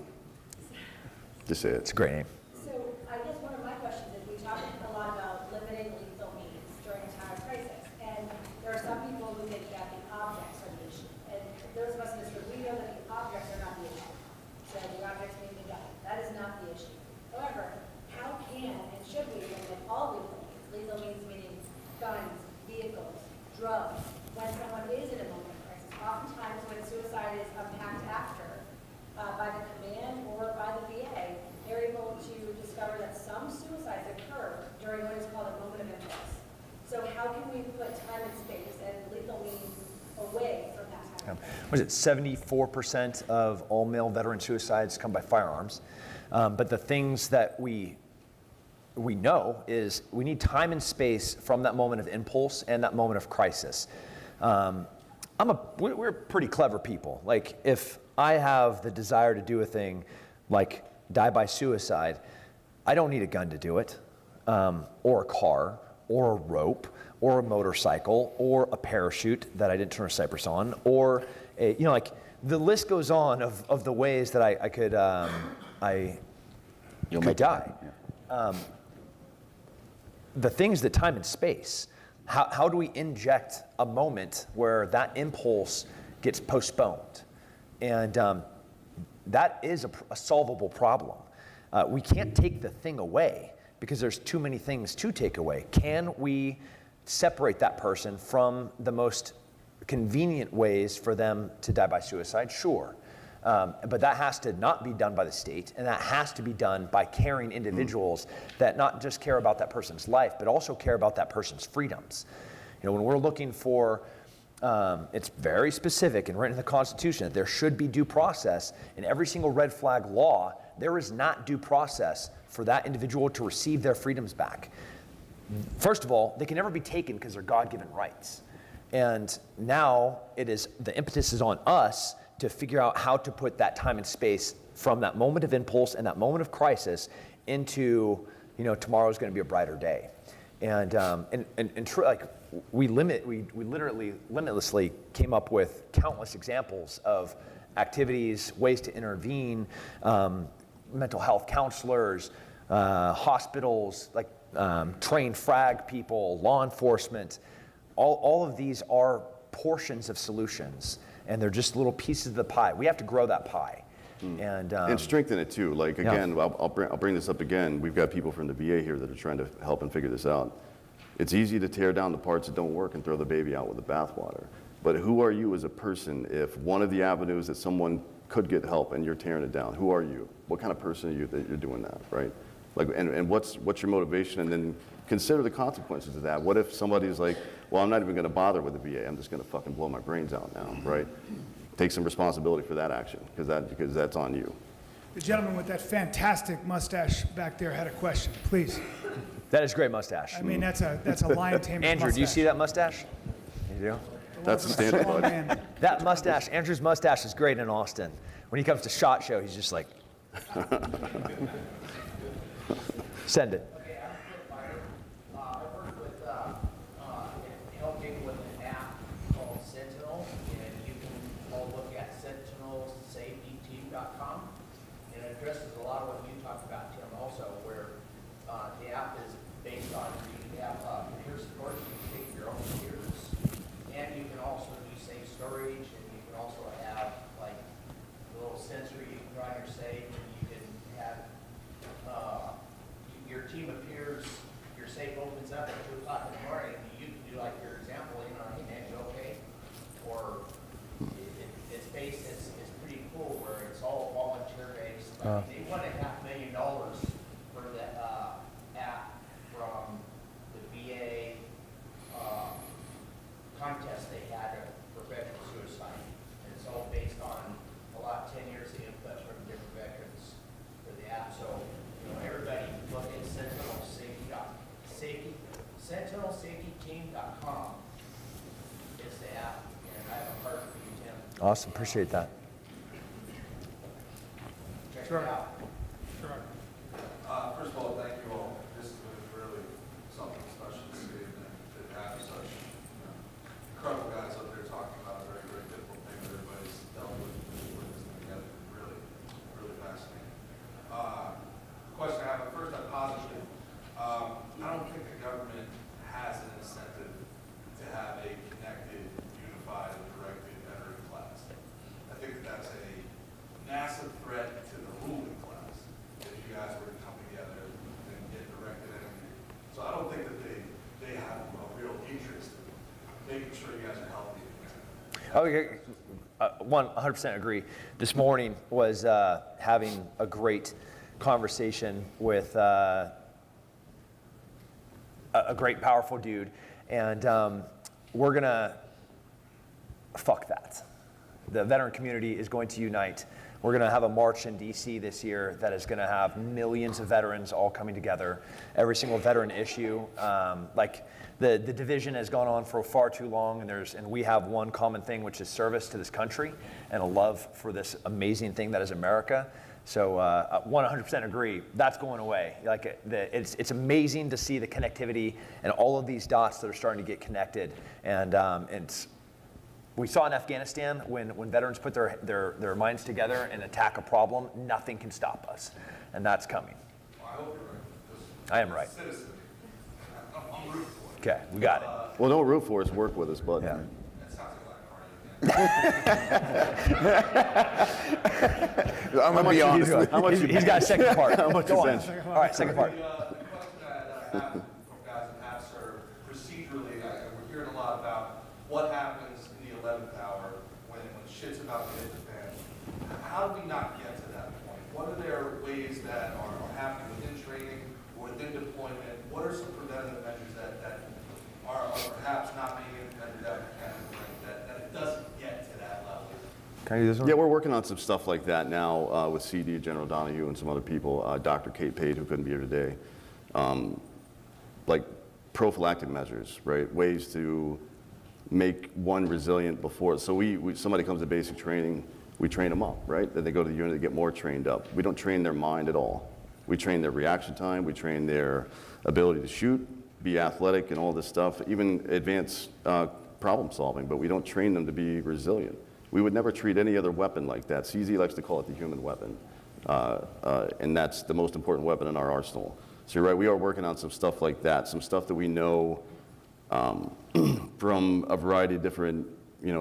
Just say it. It's a great name. So I guess one of my questions is, we talk a lot about limiting lethal means during a time of crisis, and there are some people who think that the objects are the issue. And those of us in this room, we know that the objects are not the issue. So the objects may be done. That is not the issue. However, how can and should we limit all lethal means? Lethal means meaning guns, vehicles, drugs, when someone is in a moment of crisis. Oftentimes when suicide is unpacked after, by the command or by the VA, they're able to discover that some suicides occur during what is called a moment of impulse. So how can we put time and space and lethal means away from that time? Was it 74% of all male veteran suicides come by firearms? But the things that we know is we need time and space from that moment of impulse and that moment of crisis. We're pretty clever people. Like, if I have the desire to do a thing like die by suicide, I don't need a gun to do it, or a car, or a rope, or a motorcycle, or a parachute that I didn't turn a cypress on, or like the list goes on of the ways that I could die. The things that time and space. How do we inject a moment where that impulse gets postponed? And that is a solvable problem. We can't take the thing away because there's too many things to take away. Can we separate that person from the most convenient ways for them to die by suicide? Sure. But that has to not be done by the state, and that has to be done by caring individuals that not just care about that person's life, but also care about that person's freedoms. You know, when we're looking for, it's very specific and written in the Constitution that there should be due process. In every single red flag law, there is not due process for that individual to receive their freedoms back. First of all, they can never be taken because they're God-given rights. And now the impetus is on us to figure out how to put that time and space from that moment of impulse and that moment of crisis into, you know, tomorrow's going to be a brighter day. And we literally limitlessly came up with countless examples of activities, ways to intervene, mental health counselors, hospitals, like trained frag people, law enforcement. All of these are portions of solutions, and they're just little pieces of the pie. We have to grow that pie. And strengthen it too. Like again, I'll bring this up again. We've got people from the VA here that are trying to help and figure this out. It's easy to tear down the parts that don't work and throw the baby out with the bathwater. But who are you as a person if one of the avenues that someone could get help and you're tearing it down? Who are you? What kind of person are you that you're doing that, right? Like, and what's your motivation? And then consider the consequences of that. What if somebody's like, well, I'm not even going to bother with the VA. I'm just going to fucking blow my brains out now, right? Take some responsibility for that action because that's on you. The gentleman with that fantastic mustache back there had a question. Please. that is great mustache. I mean, that's a lion tamer. Andrew, mustache. do you see that mustache? You do? That's a standard, bud. That mustache, Andrew's mustache is great in Austin. When he comes to SHOT Show, he's just like, send it. Okay, I'm a quick fighter. I work with helping with an app called Sentinel, and you can all look at sentinelsafetyteam.com. And it addresses a lot of what you talked about, Tim, also, where the app is based on, you have peer support, you can take your own peers, and you can also do safe storage, and you can also have like a little sensor you can run your safe, and you can have your team of peers, your safe opens up at 2 o'clock in the morning, you can do like your example, you know, hey man, you okay? Or it's based, it's pretty cool where it's all volunteer based. They won $500,000 for the app from the VA contest they had for veteran suicide. And it's all based on 10 years of input from different veterans for the app. So, you know, everybody look at sentinelsafetyteam.com is the app, and I have a card for you, Tim. Awesome, appreciate that. Check it out. First of all, thank you all. This is really something special to see and to have such incredible guys up there talking about a very, very difficult thing that everybody's dealt with and put this thing together. Really, really fascinating. Question I have, first I'm positive. I don't think the government has an incentive to have a connected, unified, directed veteran class. I think that's a massive threat to the ruling class if you guys were to come together and get directed energy. So I don't think that they have a real interest in making sure you guys are healthy. Oh, yeah, 100% agree. This morning was having a great conversation with a great, powerful dude, and we're gonna fuck that. The veteran community is going to unite. We're gonna have a march in DC this year that is gonna have millions of veterans all coming together. Every single veteran issue, like the division has gone on for far too long, and we have one common thing, which is service to this country and a love for this amazing thing that is America. So 100% agree. That's going away. Like it's amazing to see the connectivity and all of these dots that are starting to get connected. And we saw in Afghanistan when veterans put their minds together and attack a problem, nothing can stop us, and that's coming. Well, I hope you're right. I am right. Citizen. I'm rooting for it. Okay, we got it. Well, don't root for us. Work with us, bud. Yeah. That sounds like I'm gonna be honest. How much He's got a second part. How much Go is on. that? All right, second part. The question that I have from guys that have served procedurally, we're hearing a lot about what happens in the 11th hour when shit's about to hit the fan. How Can I do this one? Yeah, we're working on some stuff like that now with CD, General Donahue, and some other people. Dr. Kate Page, who couldn't be here today. Like prophylactic measures, right? Ways to make one resilient before. So somebody comes to basic training, we train them up, right? Then they go to the unit to get more trained up. We don't train their mind at all. We train their reaction time. We train their ability to shoot, be athletic, and all this stuff, even advanced problem solving, but we don't train them to be resilient. We would never treat any other weapon like that. CZ likes to call it the human weapon, and that's the most important weapon in our arsenal. So you're right, we are working on some stuff like that, some stuff that we know from a variety of different,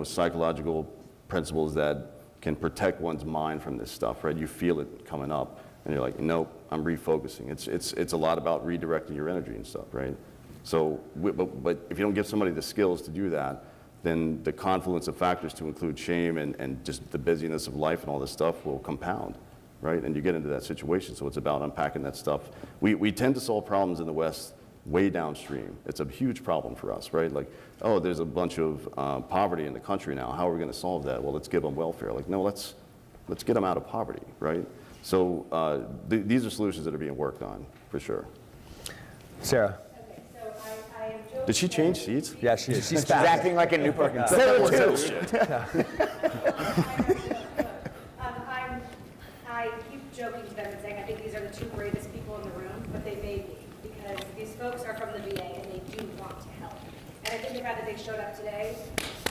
psychological principles that can protect one's mind from this stuff, right? You feel it coming up, and you're like, nope, I'm refocusing. It's a lot about redirecting your energy and stuff, right? So, but if you don't give somebody the skills to do that, then the confluence of factors to include shame and just the busyness of life and all this stuff will compound, right? And you get into that situation, so it's about unpacking that stuff. We tend to solve problems in the West way downstream. It's a huge problem for us, right? Like, oh, there's a bunch of poverty in the country now. How are we going to solve that? Well, let's give them welfare. Like, no, let's get them out of poverty, right? So these are solutions that are being worked on, for sure. Sarah. Okay, so I am joking. Did she change seats? Yeah, she's She's acting like a new person. Sarah too. I keep joking to them and saying I think these are the two bravest people in the room, but they may be, because these folks are from the VA and they do want to help. And I think the fact that they showed up today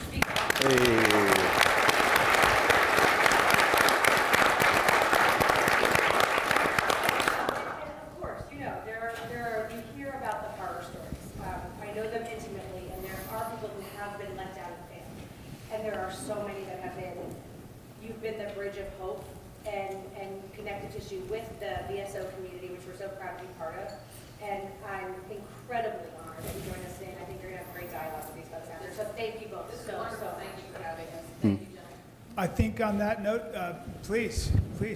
speaks you hear about the horror stories. I know them intimately, and there are people who have been let down and failed. And there are so many that have been, you've been the bridge of hope and connective tissue with the VSO community, which we're so proud to be part of. And I'm incredibly honored that you joined us today, and I think you're going to have a great dialogue with these folks out there. So thank you both so much for having us. Thank you, gentlemen. I think on that note, please,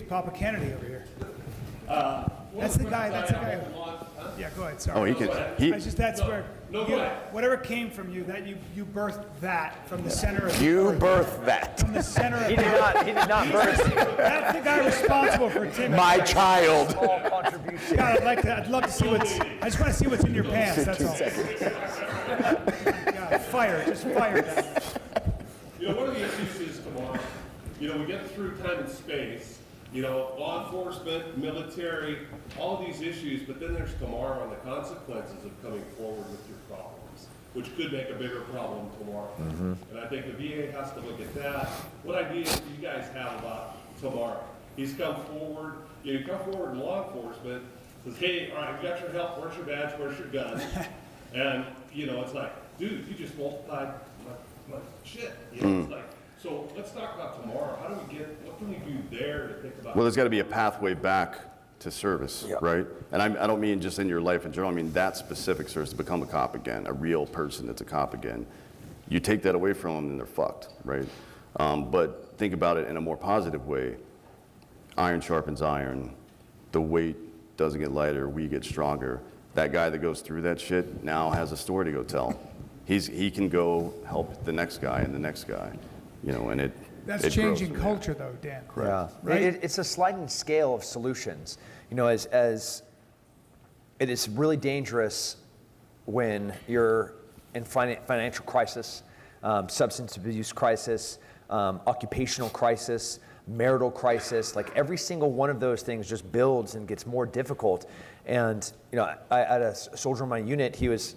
Papa Kennedy over here. That's the guy. Yeah, go ahead. Sorry. Oh, he can. That's where. No, go ahead. Whatever came from you, that you birthed that from the center of. You birthed that. From the center of. He did not birth you. That's the guy responsible for Tim. My child. Small contribution. God, I'd love to see I just want to see what's in your pants. That's all. God, just fire that. One of the issues is tomorrow. We get through time and space. Law enforcement, military, all these issues, but then there's tomorrow and the consequences of coming forward with your problems, which could make a bigger problem tomorrow. Mm-hmm. And I think the VA has to look at that. What ideas do you guys have about tomorrow? He's come forward, you come forward in law enforcement, says, hey, all right, you got your help, where's your badge, where's your gun? And, it's like, dude, you just multiplied my shit. It's like, so let's talk about tomorrow. What can we do there to think about? Well, there's got to be a pathway back to service, right? And I don't mean just in your life in general. I mean that specific service, to become a cop again, a real person that's a cop again. You take that away from them and they're fucked, right? But think about it in a more positive way. Iron sharpens iron. The weight doesn't get lighter. We get stronger. That guy that goes through that shit now has a story to go tell. He can go help the next guy and the next guy. And that's changing culture, though, Dan. Yeah, right. It's a sliding scale of solutions. As it is really dangerous when you're in financial crisis, substance abuse crisis, occupational crisis, marital crisis. Like every single one of those things just builds and gets more difficult. And I had a soldier in my unit. He was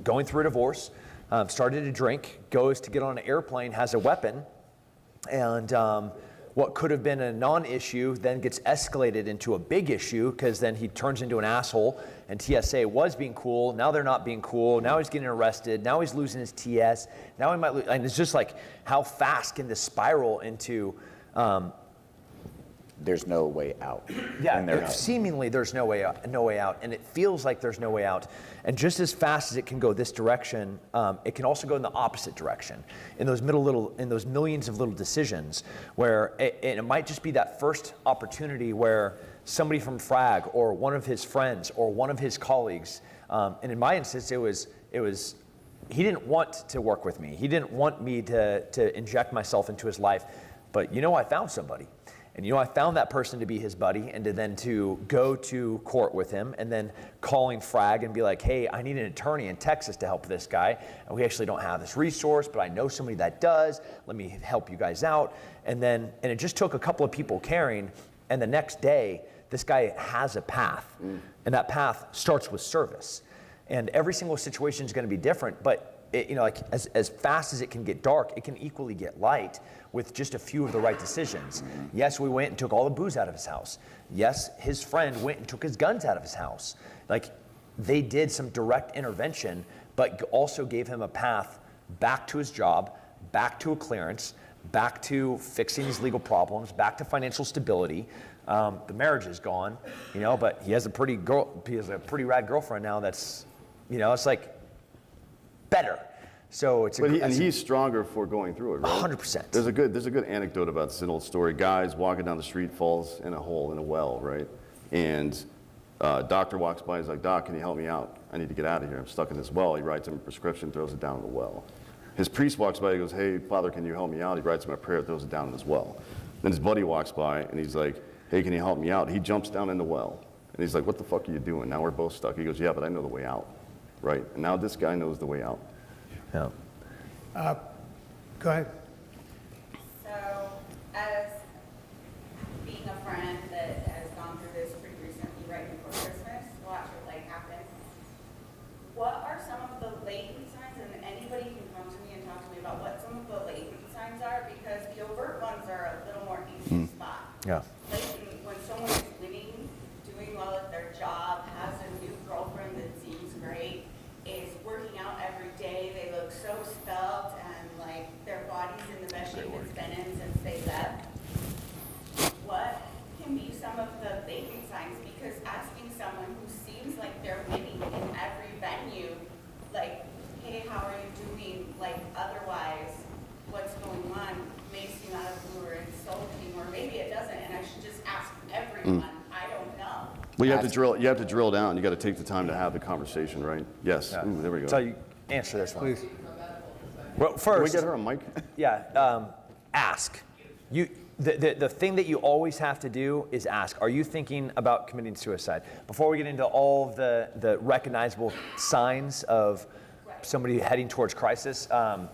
going through a divorce. Started to drink, goes to get on an airplane, has a weapon, and what could have been a non-issue then gets escalated into a big issue because then he turns into an asshole, and TSA was being cool, now they're not being cool, now he's getting arrested, now he's losing his TS, now he might lose, and it's just like, how fast can this spiral into there's no way out. Yeah, seemingly there's no way out, and it feels like there's no way out. And just as fast as it can go this direction, it can also go in the opposite direction. In those millions of little decisions, where it might just be that first opportunity where somebody from Frag or one of his friends or one of his colleagues, and in my instance, it was he didn't want to work with me. He didn't want me to inject myself into his life. But I found somebody. And I found that person to be his buddy, and to go to court with him, and then calling Frag and be like, hey, I need an attorney in Texas to help this guy, and we actually don't have this resource, but I know somebody that does. Let me help you guys out. And it just took a couple of people caring, and the next day, this guy has a path, and that path starts with service. And every single situation is going to be different, but as fast as it can get dark, it can equally get light with just a few of the right decisions. Yes, we went and took all the booze out of his house. Yes, his friend went and took his guns out of his house. They did some direct intervention, but also gave him a path back to his job, back to a clearance, back to fixing his legal problems, back to financial stability. The marriage is gone, but he has a pretty rad girlfriend now that's, it's like better. So and he's stronger for going through it, right? 100%. There's a good anecdote about this, an old story. Guys walking down the street, falls in a hole in a well, right? And doctor walks by, he's like, Doc, can you help me out? I need to get out of here. I'm stuck in this well. He writes him a prescription, throws it down in the well. His priest walks by, he goes, hey, Father, can you help me out? He writes him a prayer, throws it down in his well. Then his buddy walks by, and he's like, hey, can you help me out? He jumps down in the well. And he's like, what the fuck are you doing? Now we're both stuck. He goes, yeah, but I know the way out, right? And now this guy knows the way out. Yeah. Go ahead. So, as being a friend that has gone through this pretty recently, right before Christmas, watch it happen. What are some of the latent signs, and anybody can come to me and talk to me about what some of the latent signs are, because the overt ones are a little more easy to spot. Yeah. Latent, when someone is winning, doing well at their job, has a new girlfriend that seems great, is working out every day, they look so svelte, and their body's in the best shape it's been in since they left. What can be some of the latent signs? Because asking someone who seems like they're winning in every venue, hey, how are you doing? Otherwise, what's going on may seem out of the blue or insulting, or maybe it doesn't, and I should just ask everyone. I don't know. Well, you have to drill down. You got to take the time to have the conversation, right? Yes. Yeah. Ooh, there we go. So you answer this one. Please. Well, first, Can we get her a mic? Yeah. Ask. The thing that you always have to do is ask. Are you thinking about committing suicide? Before we get into all of the recognizable signs of somebody heading towards crisis, I'm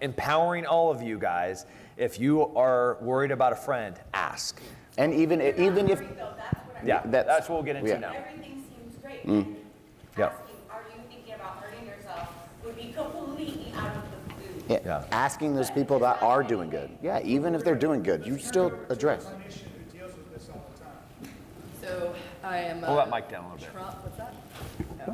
empowering all of you guys. If you are worried about a friend, ask. And even if that's what we'll get into now. Everything seems great. Yeah. Asking, are you thinking about hurting yourself, would be completely out of the blue. Yeah. Asking those people that are doing good. Yeah, even if they're doing good, you still address. So I am. Pull that mic down a little bit. What's that?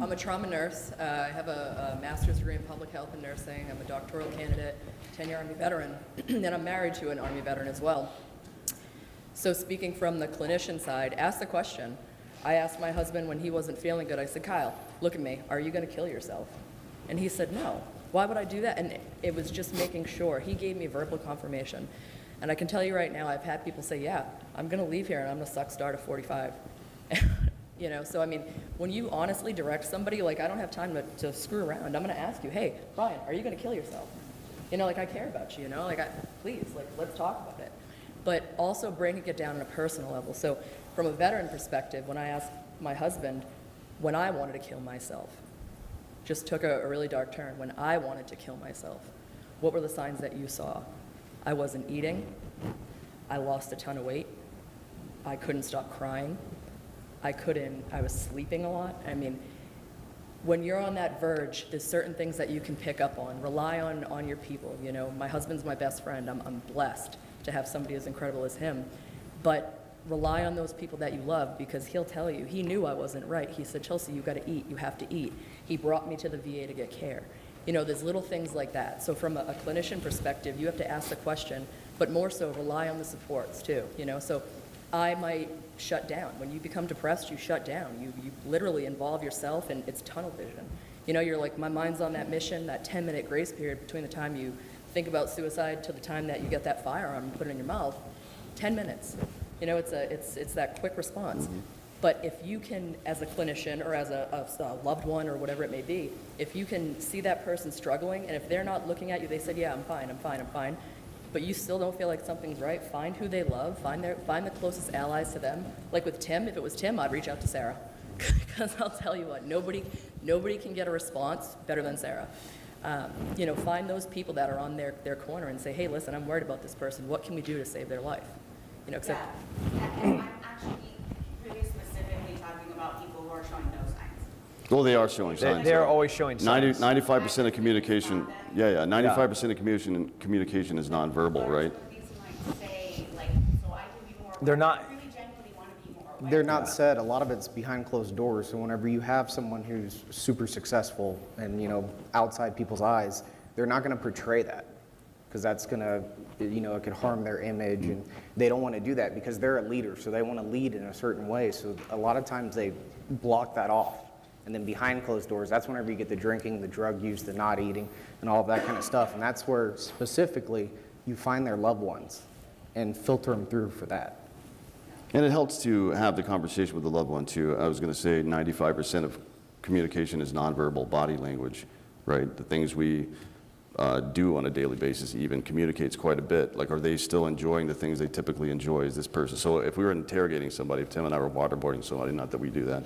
I'm a trauma nurse. I have a master's degree in public health and nursing. I'm a doctoral candidate, 10-year Army veteran, and I'm married to an Army veteran as well. So speaking from the clinician side, ask the question. I asked my husband when he wasn't feeling good, I said, Kyle, look at me. Are you going to kill yourself? And he said, no. Why would I do that? And it was just making sure. He gave me verbal confirmation. And I can tell you right now, I've had people say, yeah, I'm going to leave here and I'm going to suck star to 45. So I mean, when you honestly direct somebody, I don't have time to screw around. I'm going to ask you, hey, Brian, are you going to kill yourself? I care about you, please, let's talk about it. But also breaking it down on a personal level. So from a veteran perspective, when I asked my husband when I wanted to kill myself, just took a really dark turn. When I wanted to kill myself, what were the signs that you saw? I wasn't eating. I lost a ton of weight. I couldn't stop crying. I was sleeping a lot. I mean, when you're on that verge, there's certain things that you can pick up on. Rely on your people. My husband's my best friend. I'm blessed to have somebody as incredible as him. But rely on those people that you love, because he'll tell you. He knew I wasn't right. He said, Chelsea, you got to eat. You have to eat. He brought me to the VA to get care. There's little things like that. So from a clinician perspective, you have to ask the question, but more so rely on the supports too. So I might shut down. When you become depressed, you shut down. You literally involve yourself, and it's tunnel vision. You're like, my mind's on that mission, that 10-minute grace period between the time you think about suicide to the time that you get that firearm and put it in your mouth, 10 minutes. It's that quick response. Mm-hmm. But if you can, as a clinician or as a loved one or whatever it may be, if you can see that person struggling, and if they're not looking at you, they said, yeah, I'm fine, but you still don't feel like something's right, find who they love, find the closest allies to them. Like with Tim, if it was Tim, I'd reach out to Sarah. Because I'll tell you what, nobody can get a response better than Sarah. Find those people that are on their corner and say, hey, listen, I'm worried about this person. What can we do to save their life? And I'm actually really specifically talking about people who are showing no signs. Well, they are showing signs. They're always showing signs. 95% of communication, 95% of communication is nonverbal, right? They're not. They're not said. A lot of it's behind closed doors. So whenever you have someone who's super successful and, outside people's eyes, they're not going to portray that because that's going to, it could harm their image. And they don't want to do that because they're a leader. So they want to lead in a certain way. So a lot of times they block that off. And then behind closed doors, that's whenever you get the drinking, the drug use, the not eating, and all of that kind of stuff. And that's where specifically you find their loved ones and filter them through for that. And it helps to have the conversation with the loved one too. I was going to say 95% of communication is nonverbal body language, right? The things we do on a daily basis even communicates quite a bit. Like, are they still enjoying the things they typically enjoy as this person? So if we were interrogating somebody, if Tim and I were waterboarding somebody, not that we do that,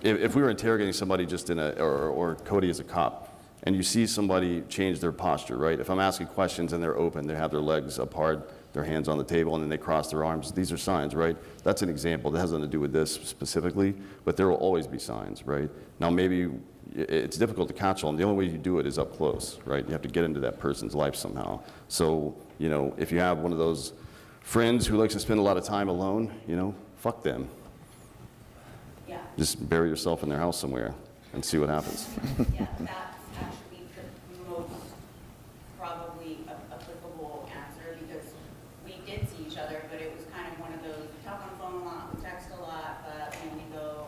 if we were interrogating somebody just or Cody as a cop, and you see somebody change their posture, right? If I'm asking questions and they're open, they have their legs apart, their hands on the table, and then they cross their arms. These are signs, right? That's an example. That has nothing to do with this specifically, but there will always be signs, right? Now, maybe it's difficult to catch on. The only way you do it is up close, right? You have to get into that person's life somehow. So, if you have one of those friends who likes to spend a lot of time alone, fuck them. Yeah. Just bury yourself in their house somewhere and see what happens. Yeah, that's actually the most probably applicable answer because we did see each other, but it was kind of one of those, we talk on the phone a lot, we text a lot, but when we go,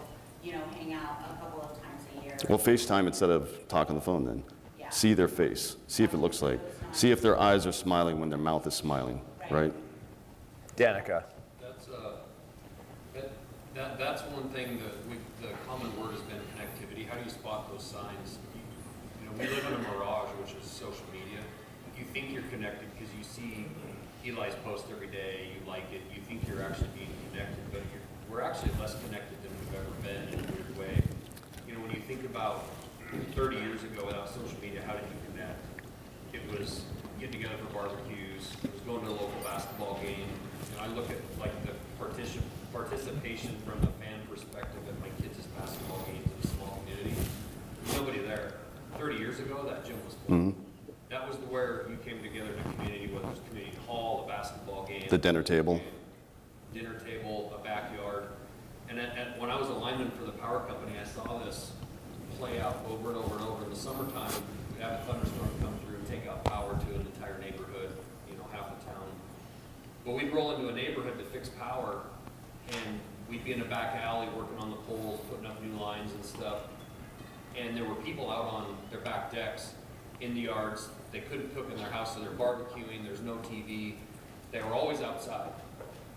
hang out a couple of times a year. Well, FaceTime instead of talk on the phone then. Yeah. See their face. See if it looks like. See if their eyes are smiling when their mouth is smiling, right? Danica. That's one thing that the common word has been connectivity. How do you spot those signs? We live in a mirage, which is social media. You think you're connected because you see Eli's post every day, you like it, you think you're actually being connected, but we're actually less connected than we've ever been in a weird way. When you think about 30 years ago without social media, how did you connect? It was getting together for barbecues, it was going to a local basketball game. I look at like the participation from the fan perspective at my kids' basketball games in a small community. There's nobody there. 30 years ago, that gym was full. Mm-hmm. That was where you came together in a community, whether it was community hall, a basketball game. The dinner table. Dinner table, a backyard. And when I was a lineman for the power company, I saw this play out over and over and over. In the summertime, we'd have a thunderstorm come through, take out power to an entire neighborhood, half the town. But we'd roll into a neighborhood to fix power, and we'd be in a back alley working on the poles, putting up new lines and stuff. And there were people out on their back decks in the yards. They couldn't cook in their house, so they're barbecuing. There's no TV. They were always outside.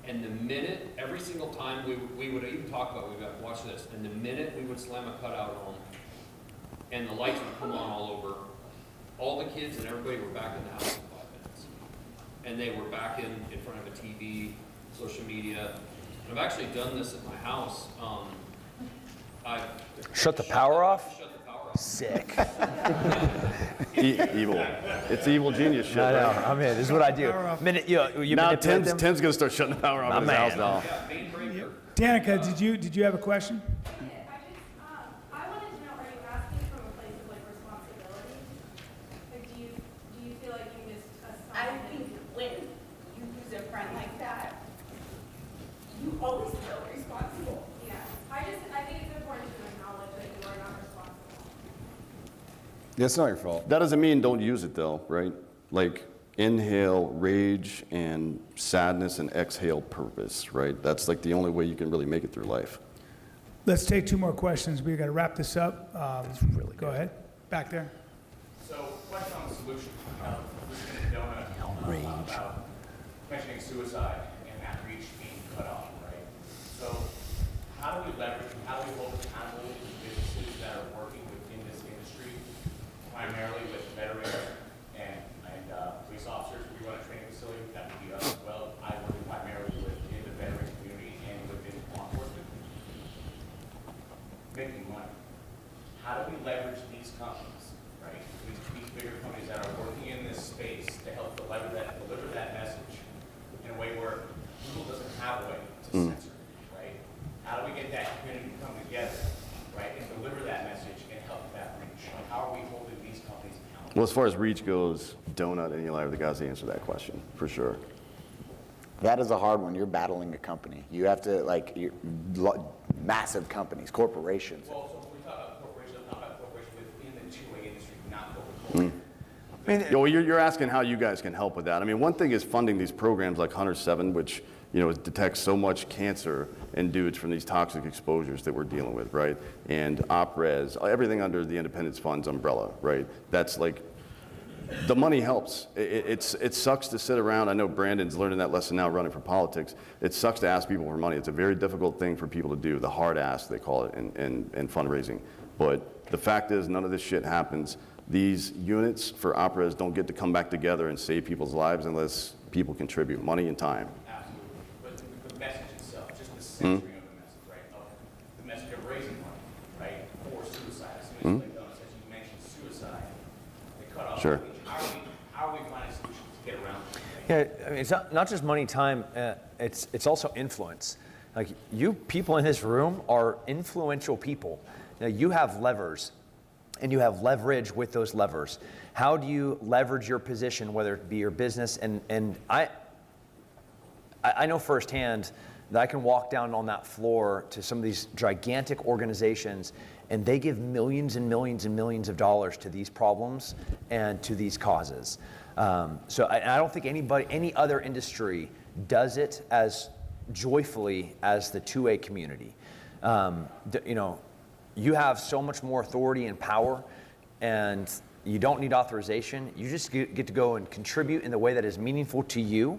And the minute, every single time we would even talk about, we'd have, watch this, and the minute we would slam a cutout on, and the lights would come on all over, all the kids and everybody were back in the house in 5 minutes. And they were back in front of a TV, social media. And I've actually done this at my house. Shut the power off? Shut the power off. Sick. Evil. It's evil genius shit. I know. Right? I'm in. This is what I do. Minute you now manipulate them. Tim's gonna start shutting the power off in his house now. Danica, did you have a question? I wanted to know, are you asking from a place of responsibility? Do you feel like you missed a sign? I think when you lose a friend like that, you always feel responsible. Yeah. I think it's important to acknowledge that you are not responsible. It's not your fault. That doesn't mean don't use it though, right? Like inhale rage and sadness and exhale purpose, right? That's like the only way you can really make it through life. Let's take two more questions. We've got to wrap this up. Go ahead. Back there. So, question on the solution. Listening to Donut about mentioning suicide and that reach being cut off, right? So, how do we leverage and how do we hold accountable businesses that are working within this industry, primarily with veterans and police officers, how do we leverage these companies, right? These bigger companies that are working in this space to help deliver that message in a way where Google doesn't have a way to censor it, right? How do we get that community to come together, right, and deliver that message and help that reach? How are we holding these companies accountable? Well, as far as reach goes, Donut and Eli are the guys to answer that question, for sure. That is a hard one. You're battling a company. You have to, like, massive companies, corporations. Well, so if we talk about corporations, I'm talking about corporations within the two-way industry, not Coca-Cola. Well, you're asking how you guys can help with that. I mean, one thing is funding these programs like Hunter 7, which detects so much cancer in dudes from these toxic exposures that we're dealing with, right? And OpRes, everything under the Independence Fund's umbrella, right? That's like, the money helps. It sucks to sit around. I know Brandon's learning that lesson now running for politics. It sucks to ask people for money. It's a very difficult thing for people to do, the hard ask, they call it in fundraising. But the fact is, none of this shit happens. These units for OpRes don't get to come back together and save people's lives unless people contribute money and time. Absolutely. But the message itself, just the centering of the message, right? Of the message of raising money, right? For suicide. As soon as you mentioned suicide, they cut off. Sure. How are we finding solutions to get around it? Yeah, I mean, it's not just money, time. It's also influence. Like, you people in this room are influential people. You have levers, and you have leverage with those levers. How do you leverage your position, whether it be your business? And I know firsthand that I can walk down on that floor to some of these gigantic organizations, and they give millions and millions and millions of dollars to these problems and to these causes. So I don't think any other industry does it as joyfully as the 2A community. You have so much more authority and power, and you don't need authorization. You just get to go and contribute in the way that is meaningful to you.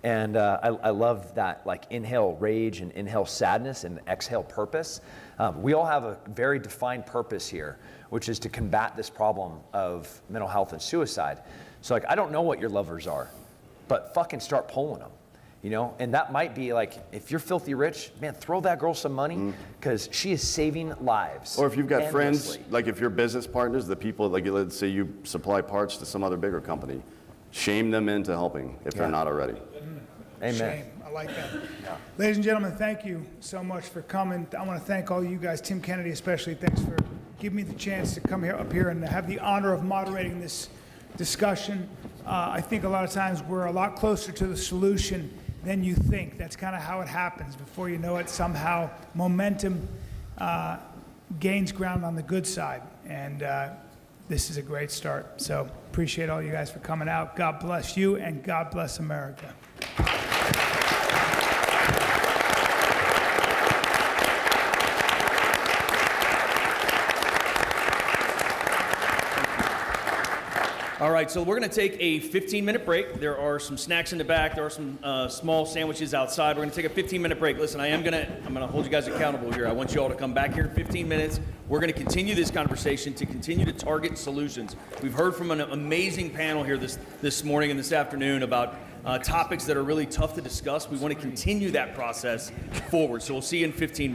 And I love that, like, inhale rage and inhale sadness and exhale purpose. We all have a very defined purpose here, which is to combat this problem of mental health and suicide. So, like, I don't know what your levers are, but fucking start pulling them. And that might be like, if you're filthy rich, man, throw that girl some money, because she is saving lives. Or if you've got endlessly. friends, like if you're business partners, the people, like let's say you supply parts to some other bigger company, shame them into helping if they're not already. Amen. Shame. I like that. Ladies and gentlemen, thank you so much for coming. I want to thank all you guys, Tim Kennedy especially. Thanks for giving me the chance to come up here and have the honor of moderating this discussion. I think a lot of times we're a lot closer to the solution than you think. That's kind of how it happens. Before you know it, somehow momentum gains ground on the good side. And this is a great start. So appreciate all you guys for coming out. God bless you, and God bless America. All right, so we're going to take a 15-minute break. There are some snacks in the back. There are some small sandwiches outside. We're going to take a 15-minute break. Listen, I'm going to hold you guys accountable here. I want you all to come back here in 15 minutes. We're going to continue this conversation to continue to target solutions. We've heard from an amazing panel here this morning and this afternoon about topics that are really tough to discuss. We want to continue that process forward. So we'll see you in 15 minutes.